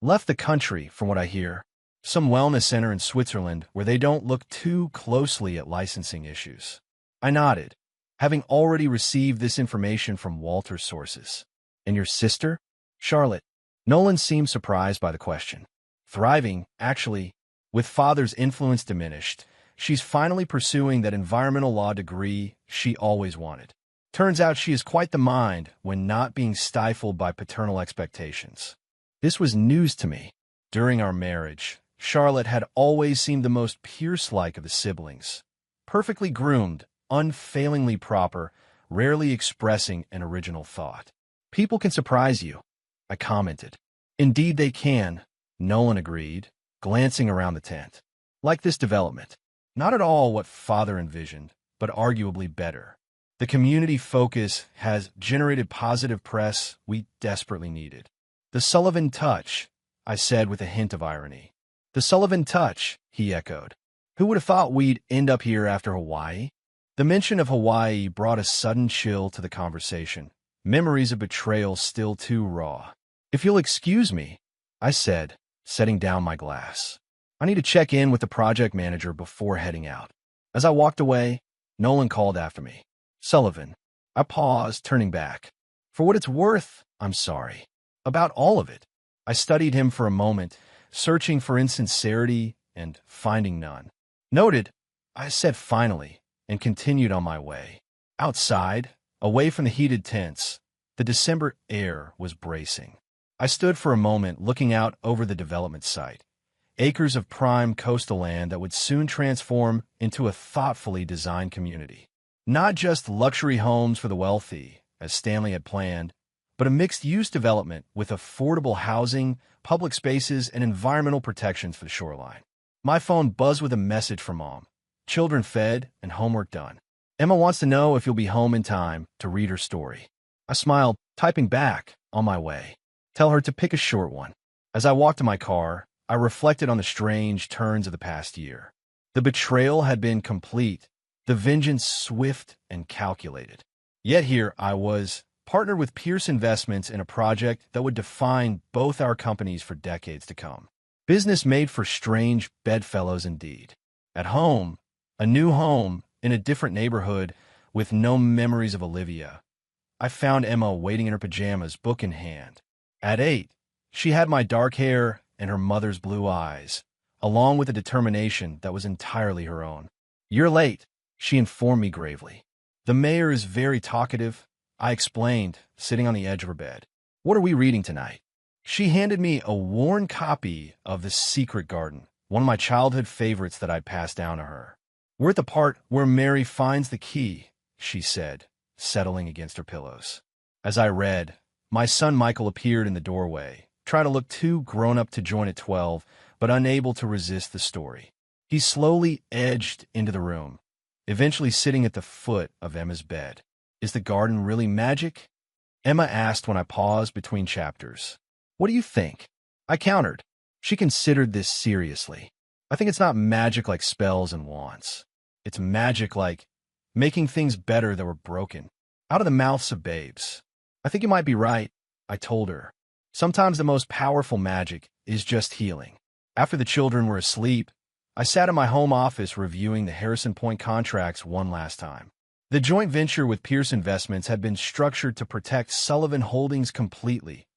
"Left the country, from what I hear. Some wellness center in Switzerland where they don't look too closely at licensing issues." I nodded, having already received this information from Walter's sources. "And your sister?" "Charlotte." Nolan seemed surprised by the question. "Thriving, actually. With father's influence diminished, she's finally pursuing that environmental law degree she always wanted. Turns out she is quite the mind when not being stifled by paternal expectations." This was news to me. During our marriage, Charlotte had always seemed the most Pierce-like of the siblings. Perfectly groomed, unfailingly proper, rarely expressing an original thought. "People can surprise you," I commented. "Indeed they can," Nolan agreed, glancing around the tent. "Like this development. Not at all what father envisioned, but arguably better. The community focus has generated positive press we desperately needed. The Sullivan touch, I said with a hint of irony. The Sullivan touch, he echoed. Who would have thought we'd end up here after Hawaii? The mention of Hawaii brought a sudden chill to the conversation. Memories of betrayal still too raw. If you'll excuse me, I said, setting down my glass. I need to check in with the project manager before heading out. As I walked away, Nolan called after me. Sullivan. I paused, turning back. For what it's worth, I'm sorry. About all of it. I studied him for a moment, searching for insincerity and finding none. Noted, I said finally, and continued on my way. Outside, away from the heated tents, the December air was bracing. I stood for a moment looking out over the development site. Acres of prime coastal land that would soon transform into a thoughtfully designed community. Not just luxury homes for the wealthy, as Stanley had planned, but a mixed-use development with affordable housing, public spaces, and environmental protections for the shoreline. My phone buzzed with a message from Mom. Children fed and homework done. Emma wants to know if you'll be home in time to read her story. I smiled, typing back, on my way. Tell her to pick a short one. As I walked to my car, I reflected on the strange turns of the past year. The betrayal had been complete, the vengeance swift and calculated. Yet here I was, partnered with Pierce Investments in a project that would define both our companies for decades to come. Business made for strange bedfellows indeed. At home, a new home in a different neighborhood with no memories of Olivia. I found Emma waiting in her pajamas, book in hand. At 8, she had my dark hair and her mother's blue eyes, along with a determination that was entirely her own. You're late, she informed me gravely. The mayor is very talkative, I explained, sitting on the edge of her bed. What are we reading tonight? She handed me a worn copy of The Secret Garden, one of my childhood favorites that I'd passed down to her. We're at the part where Mary finds the key, she said, settling against her pillows. As I read, my son Michael appeared in the doorway, trying to look too grown up to join at 12, but unable to resist the story. He slowly edged into the room, eventually sitting at the foot of Emma's bed. Is the garden really magic? Emma asked when I paused between chapters. What do you think? I countered. She considered this seriously. I think it's not magic like spells and wands. It's magic like making things better that were broken. Out of the mouths of babes. I think you might be right, I told her. Sometimes the most powerful magic is just healing. After the children were asleep, I sat in my home office reviewing the Harrison Point contracts one last time. The joint venture with Pierce Investments had been structured to protect Sullivan Holdings completely.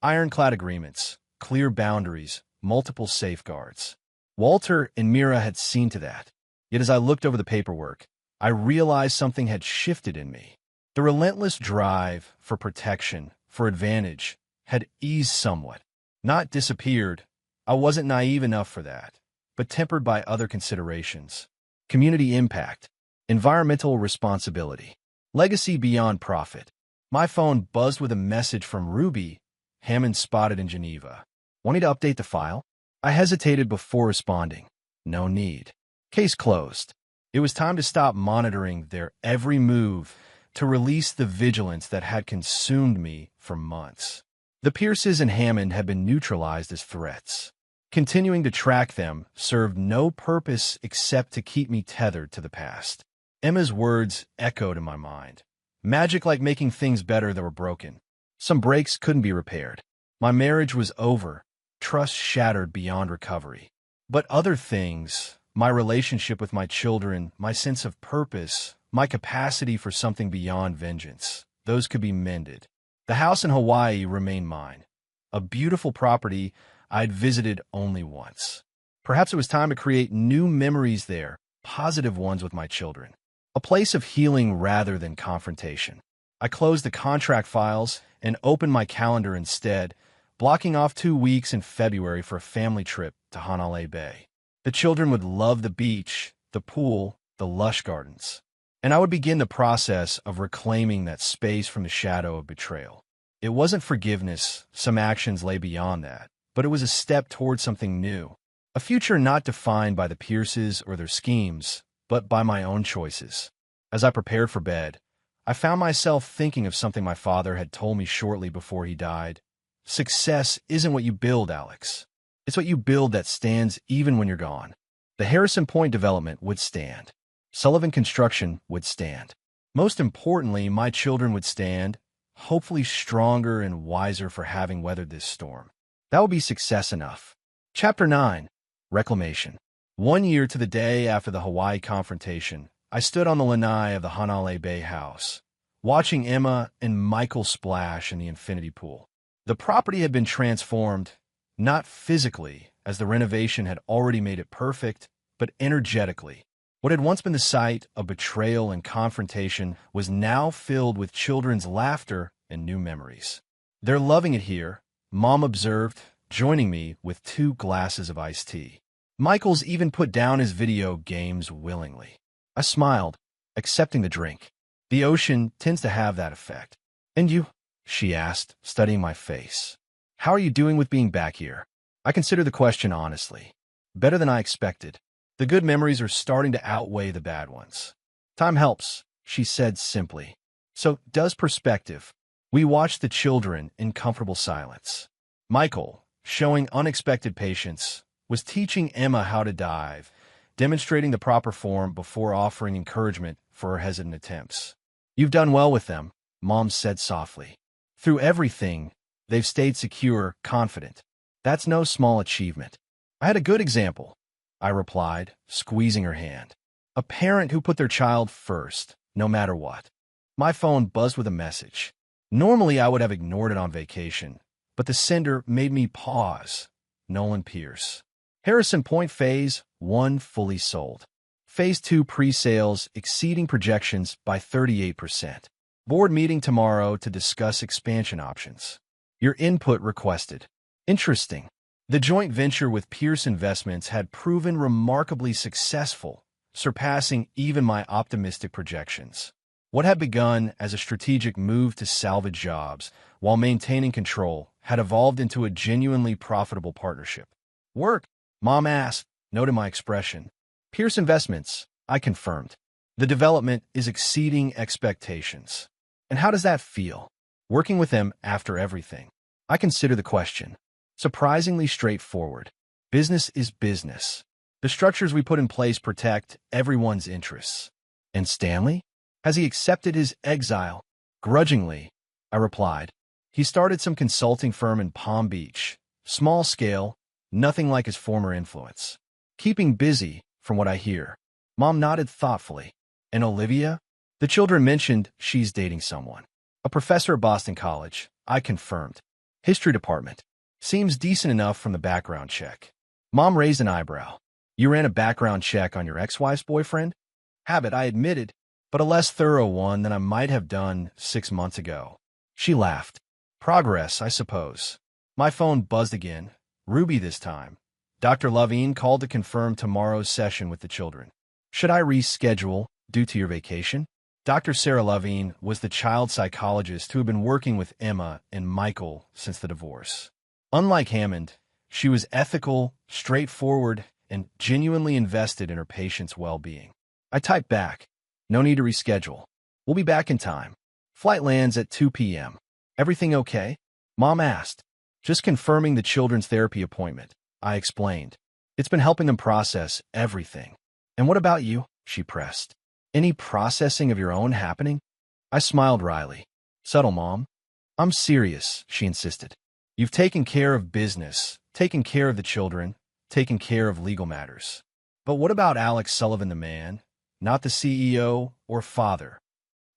Ironclad agreements, clear boundaries, multiple safeguards. Walter and Mira had seen to that. Yet as I looked over the paperwork, I realized something had shifted in me. The relentless drive for protection, for advantage, had eased somewhat. Not disappeared. I wasn't naive enough for that, but tempered by other considerations. Community impact, environmental responsibility, legacy beyond profit. My phone buzzed with a message from Ruby, Hammond spotted in Geneva. Wanting to update the file? I hesitated before responding. No need. Case closed. It was time to stop monitoring their every move, to release the vigilance that had consumed me for months. The Pierces and Hammond had been neutralized as threats. Continuing to track them served no purpose except to keep me tethered to the past. Emma's words echoed in my mind. Magic like making things better that were broken. Some breaks couldn't be repaired. My marriage was over, trust shattered beyond recovery. But other things, my relationship with my children, my sense of purpose, my capacity for something beyond vengeance, those could be mended. The house in Hawaii remained mine, a beautiful property I'd visited only once. Perhaps it was time to create new memories there, positive ones with my children. A place of healing rather than confrontation. I closed the contract files and opened my calendar instead, blocking off 2 weeks in February for a family trip to Hanalei Bay. The children would love the beach, the pool, the lush gardens. And I would begin the process of reclaiming that space from the shadow of betrayal. It wasn't forgiveness, some actions lay beyond that, but it was a step toward something new. A future not defined by the Pierces or their schemes, but by my own choices. As I prepared for bed, I found myself thinking of something my father had told me shortly before he died. Success isn't what you build, Alex. It's what you build that stands even when you're gone. The Harrison Point development would stand. Sullivan Construction would stand. Most importantly, my children would stand, hopefully stronger and wiser for having weathered this storm. That would be success enough. Chapter 9. Reclamation. 1 year to the day after the Hawaii confrontation, I stood on the lanai of the Hanalei Bay house, watching Emma and Michael splash in the infinity pool. The property had been transformed, not physically, as the renovation had already made it perfect, but energetically. What had once been the site of betrayal and confrontation was now filled with children's laughter and new memories. "They're loving it here," Mom observed, joining me with 2 glasses of iced tea. Michael's even put down his video games willingly. I smiled, accepting the drink. The ocean tends to have that effect. "And you?" she asked, studying my face. "How are you doing with being back here?" I considered the question honestly. Better than I expected. The good memories are starting to outweigh the bad ones. "Time helps," she said simply. "So does perspective." We watched the children in comfortable silence. Michael, showing unexpected patience, was teaching Emma how to dive, demonstrating the proper form before offering encouragement for her hesitant attempts. "You've done well with them," Mom said softly. "Through everything, they've stayed secure, confident. That's no small achievement." "I had a good example," I replied, squeezing her hand. "A parent who put their child first, no matter what." My phone buzzed with a message. Normally, I would have ignored it on vacation, but the sender made me pause. Nolan Pierce. Harrison Point Phase 1 fully sold. Phase 2 pre-sales exceeding projections by 38%. Board meeting tomorrow to discuss expansion options. Your input requested. Interesting. The joint venture with Pierce Investments had proven remarkably successful, surpassing even my optimistic projections. What had begun as a strategic move to salvage jobs while maintaining control had evolved into a genuinely profitable partnership. "Work?" Mom asked, noting my expression. "Pierce Investments," I confirmed. "The development is exceeding expectations." "And how does that feel? Working with them after everything?" I consider the question. Surprisingly straightforward. Business is business. The structures we put in place protect everyone's interests. "And Stanley? Has he accepted his exile?" "Grudgingly," I replied. "He started some consulting firm in Palm Beach. Small scale, nothing like his former influence. Keeping busy, from what I hear." Mom nodded thoughtfully. "And Olivia?" The children mentioned she's dating someone. "A professor at Boston College," I confirmed. "History department. Seems decent enough from the background check." Mom raised an eyebrow. "You ran a background check on your ex-wife's boyfriend?" "Habit," I admitted, "but a less thorough one than I might have done 6 months ago." She laughed. "Progress, I suppose." My phone buzzed again. Ruby this time. Dr. Levine called to confirm tomorrow's session with the children. "Should I reschedule due to your vacation?" Dr. Sarah Levine was the child psychologist who had been working with Emma and Michael since the divorce. Unlike Hammond, she was ethical, straightforward, and genuinely invested in her patients' well-being. I typed back, "No need to reschedule. We'll be back in time. Flight lands at 2 p.m. "Everything okay?" Mom asked. "Just confirming the children's therapy appointment," I explained. "It's been helping them process everything." "And what about you?" she pressed. "Any processing of your own happening?" I smiled wryly. "Subtle, Mom." "I'm serious," she insisted. "You've taken care of business, taken care of the children, taken care of legal matters. But what about Alex Sullivan the man, not the CEO or father?"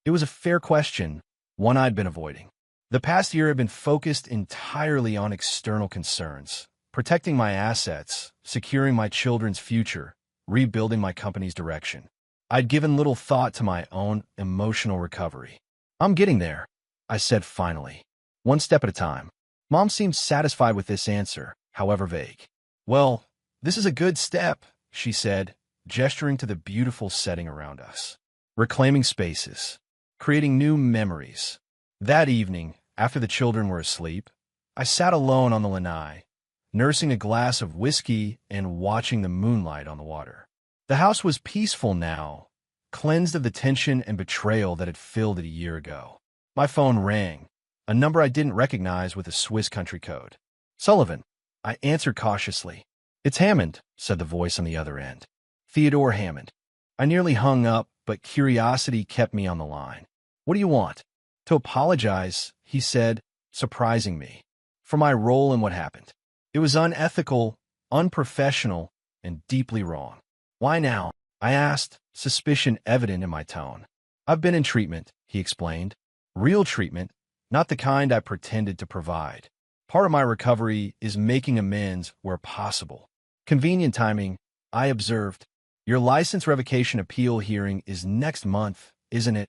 It was a fair question, one I'd been avoiding. The past year had been focused entirely on external concerns, protecting my assets, securing my children's future, rebuilding my company's direction. I'd given little thought to my own emotional recovery. "I'm getting there," I said finally. "One step at a time." Mom seemed satisfied with this answer, however vague. "Well, this is a good step," she said, gesturing to the beautiful setting around us. Reclaiming spaces, creating new memories. That evening, after the children were asleep, I sat alone on the lanai, nursing a glass of whiskey and watching the moonlight on the water. The house was peaceful now, cleansed of the tension and betrayal that had filled it a year ago. My phone rang, a number I didn't recognize with a Swiss country code. Sullivan, I answered cautiously. It's Hammond, said the voice on the other end. Theodore Hammond. I nearly hung up, but curiosity kept me on the line. What do you want? To apologize, he said, surprising me, for my role in what happened. It was unethical, unprofessional, and deeply wrong. Why now? I asked, suspicion evident in my tone. I've been in treatment, he explained. Real treatment, not the kind I pretended to provide. Part of my recovery is making amends where possible. Convenient timing, I observed. Your license revocation appeal hearing is next month, isn't it?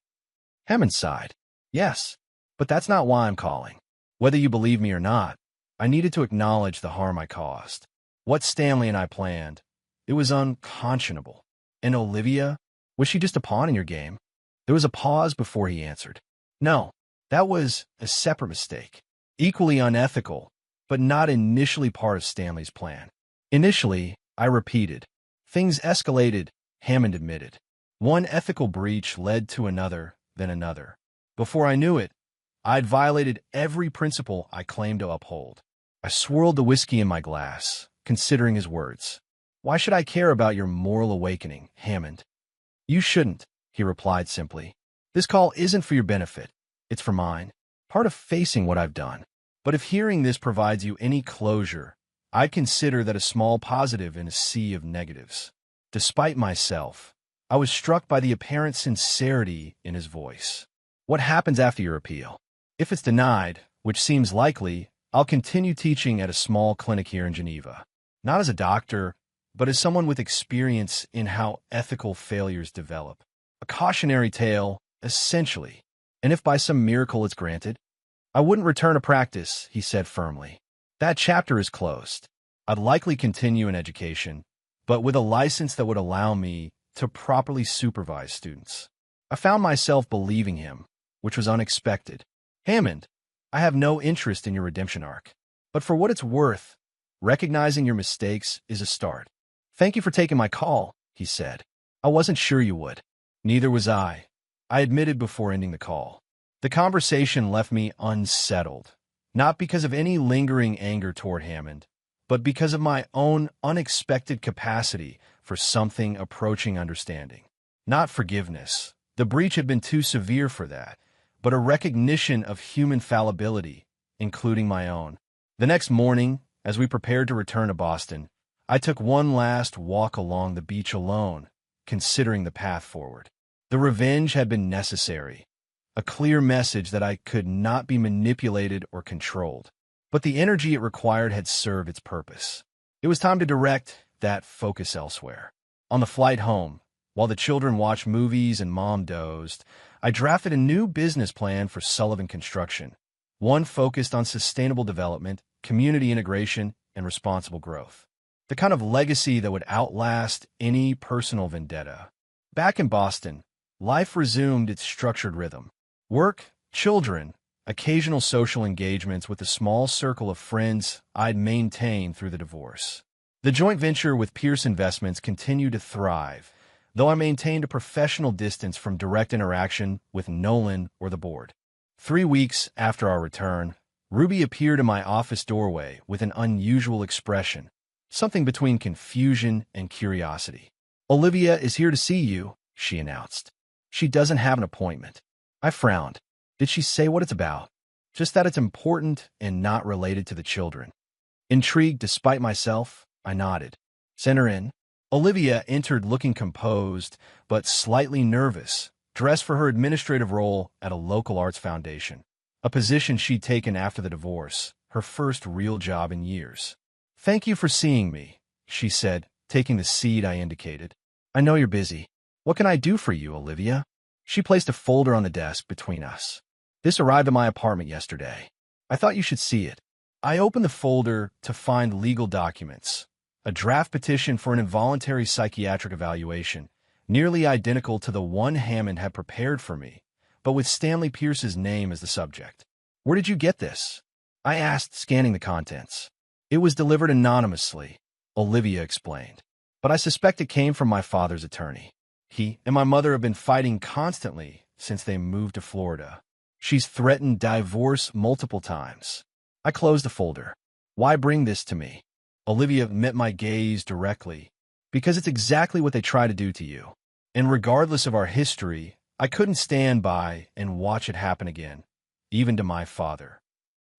Hammond sighed. Yes, but that's not why I'm calling. Whether you believe me or not, I needed to acknowledge the harm I caused. What Stanley and I planned, it was unconscionable. And Olivia, was she just a pawn in your game? There was a pause before he answered. No, that was a separate mistake. Equally unethical, but not initially part of Stanley's plan. Initially, I repeated. Things escalated, Hammond admitted. One ethical breach led to another, then another. Before I knew it, I'd violated every principle I claimed to uphold. I swirled the whiskey in my glass, considering his words. Why should I care about your moral awakening, Hammond? You shouldn't, he replied simply. This call isn't for your benefit. It's for mine. Part of facing what I've done. But if hearing this provides you any closure, I'd consider that a small positive in a sea of negatives. Despite myself, I was struck by the apparent sincerity in his voice. What happens after your appeal? If it's denied, which seems likely, I'll continue teaching at a small clinic here in Geneva. Not as a doctor, but as someone with experience in how ethical failures develop. A cautionary tale, essentially. And if by some miracle it's granted, I wouldn't return to practice, he said firmly. That chapter is closed. I'd likely continue in education, but with a license that would allow me to properly supervise students. I found myself believing him, which was unexpected. Hammond, I have no interest in your redemption arc. But for what it's worth, recognizing your mistakes is a start. Thank you for taking my call, he said. I wasn't sure you would. Neither was I admitted before ending the call. The conversation left me unsettled, not because of any lingering anger toward Hammond, but because of my own unexpected capacity for something approaching understanding. Not forgiveness. The breach had been too severe for that, but a recognition of human fallibility, including my own. The next morning, as we prepared to return to Boston, I took one last walk along the beach alone, considering the path forward. The revenge had been necessary, a clear message that I could not be manipulated or controlled. But the energy it required had served its purpose. It was time to direct that focus elsewhere. On the flight home, while the children watched movies and Mom dozed, I drafted a new business plan for Sullivan Construction, one focused on sustainable development, community integration, and responsible growth. The kind of legacy that would outlast any personal vendetta. Back in Boston, life resumed its structured rhythm. Work, children, occasional social engagements with the small circle of friends I'd maintained through the divorce. The joint venture with Pierce Investments continued to thrive, though I maintained a professional distance from direct interaction with Nolan or the board. 3 weeks after our return, Ruby appeared in my office doorway with an unusual expression, something between confusion and curiosity. Olivia is here to see you, she announced. She doesn't have an appointment. I frowned. Did she say what it's about? Just that it's important and not related to the children. Intrigued despite myself, I nodded. Send her in. Olivia entered looking composed, but slightly nervous, dressed for her administrative role at a local arts foundation, a position she'd taken after the divorce, her first real job in years. Thank you for seeing me, she said, taking the seat I indicated. I know you're busy. What can I do for you, Olivia? She placed a folder on the desk between us. This arrived at my apartment yesterday. I thought you should see it. I opened the folder to find legal documents, a draft petition for an involuntary psychiatric evaluation, nearly identical to the one Hammond had prepared for me, but with Stanley Pierce's name as the subject. Where did you get this? I asked, scanning the contents. It was delivered anonymously, Olivia explained, but I suspect it came from my father's attorney. He and my mother have been fighting constantly since they moved to Florida. She's threatened divorce multiple times. I closed the folder. Why bring this to me? Olivia met my gaze directly. Because it's exactly what they try to do to you. And regardless of our history, I couldn't stand by and watch it happen again, even to my father.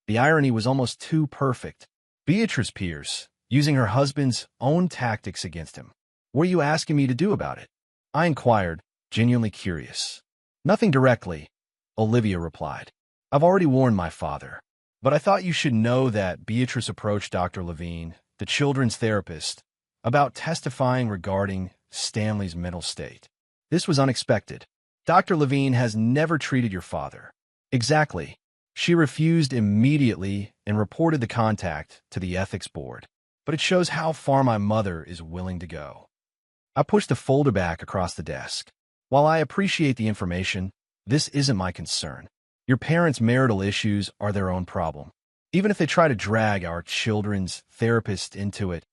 The irony was almost too perfect. Beatrice Pierce, using her husband's own tactics against him. What are you asking me to do about it? I inquired, genuinely curious. Nothing directly, Olivia replied. I've already warned my father. But I thought you should know that Beatrice approached Dr. Levine, the children's therapist, about testifying regarding Stanley's mental state. This was unexpected. Dr. Levine has never treated your father. Exactly. She refused immediately and reported the contact to the ethics board. But it shows how far my mother is willing to go. I pushed the folder back across the desk. While I appreciate the information, this isn't my concern. Your parents' marital issues are their own problem. Even if they try to drag our children's therapist into it,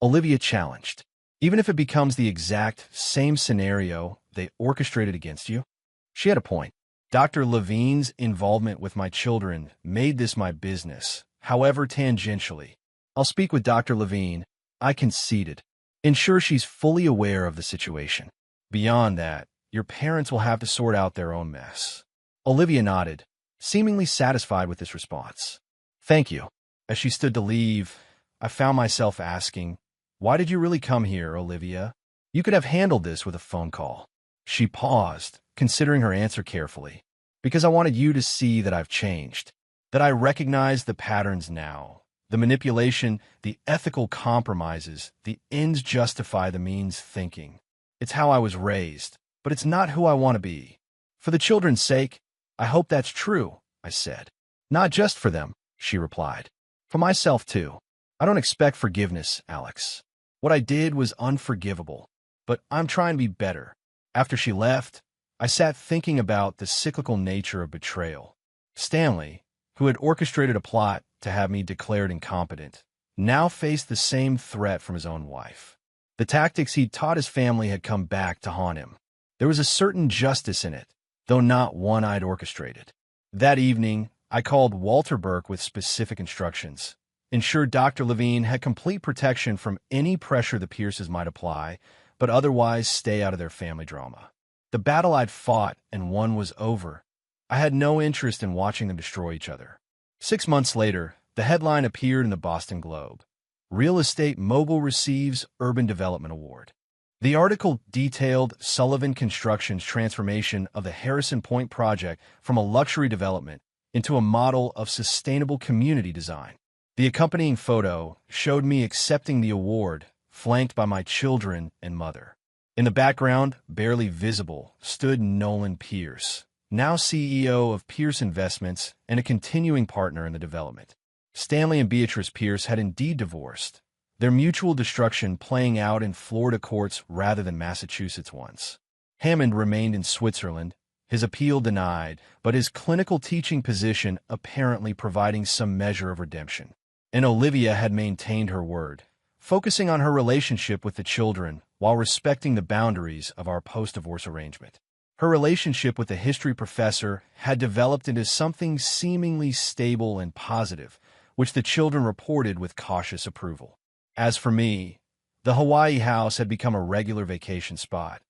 Olivia challenged. Even if it becomes the exact same scenario they orchestrated against you? She had a point. Dr. Levine's involvement with my children made this my business, however tangentially. I'll speak with Dr. Levine, I conceded. Ensure she's fully aware of the situation. Beyond that, your parents will have to sort out their own mess. Olivia nodded, seemingly satisfied with this response. Thank you. As she stood to leave, I found myself asking, why did you really come here, Olivia? You could have handled this with a phone call. She paused, considering her answer carefully. Because I wanted you to see that I've changed, that I recognize the patterns now, the manipulation, the ethical compromises, the ends justify the means thinking. It's how I was raised, but it's not who I want to be. For the children's sake, I hope that's true, I said. Not just for them, she replied. For myself, too. I don't expect forgiveness, Alex. What I did was unforgivable, but I'm trying to be better. After she left, I sat thinking about the cyclical nature of betrayal. Stanley, who had orchestrated a plot to have me declared incompetent, now faced the same threat from his own wife. The tactics he'd taught his family had come back to haunt him. There was a certain justice in it, though not one I'd orchestrated. That evening, I called Walter Burke with specific instructions. Ensured Dr. Levine had complete protection from any pressure the Pierces might apply, but otherwise stay out of their family drama. The battle I'd fought and won was over. I had no interest in watching them destroy each other. 6 months later, the headline appeared in the Boston Globe. Real Estate Mogul receives Urban Development Award. The article detailed Sullivan Construction's transformation of the Harrison Point project from a luxury development into a model of sustainable community design. The accompanying photo showed me accepting the award, flanked by my children and mother. In the background, barely visible, stood Nolan Pierce, now CEO of Pierce Investments and a continuing partner in the development. Stanley and Beatrice Pierce had indeed divorced, their mutual destruction playing out in Florida courts rather than Massachusetts ones. Hammond remained in Switzerland, his appeal denied, but his clinical teaching position apparently providing some measure of redemption. And Olivia had maintained her word, focusing on her relationship with the children while respecting the boundaries of our post-divorce arrangement. Her relationship with the history professor had developed into something seemingly stable and positive, which the children reported with cautious approval. As for me, the Hawaii house had become a regular vacation spot,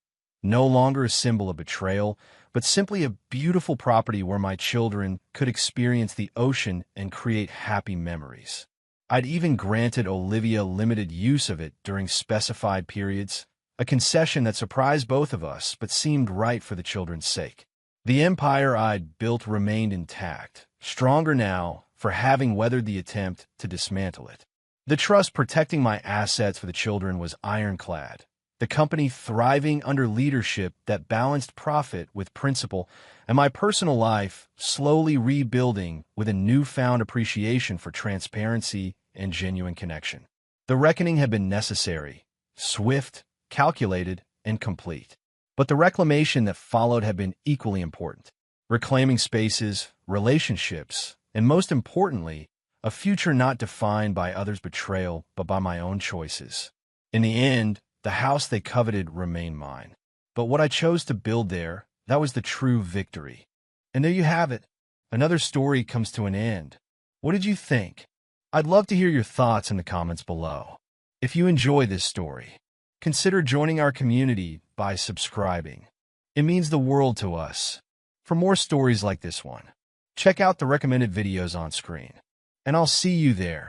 no longer a symbol of betrayal, but simply a beautiful property where my children could experience the ocean and create happy memories. I'd even granted Olivia limited use of it during specified periods, a concession that surprised both of us but seemed right for the children's sake. The empire I'd built remained intact, stronger now for having weathered the attempt to dismantle it. The trust protecting my assets for the children was ironclad, the company thriving under leadership that balanced profit with principle, and my personal life slowly rebuilding with a newfound appreciation for transparency and genuine connection. The reckoning had been necessary, swift, calculated, and complete. But the reclamation that followed had been equally important. Reclaiming spaces, relationships, and most importantly, a future not defined by others' betrayal but by my own choices. In the end, the house they coveted remained mine. But what I chose to build there, that was the true victory. And there you have it. Another story comes to an end. What did you think? I'd love to hear your thoughts in the comments below. If you enjoy this story, consider joining our community by subscribing. It means the world to us. For more stories like this one, check out the recommended videos on screen. And I'll see you there.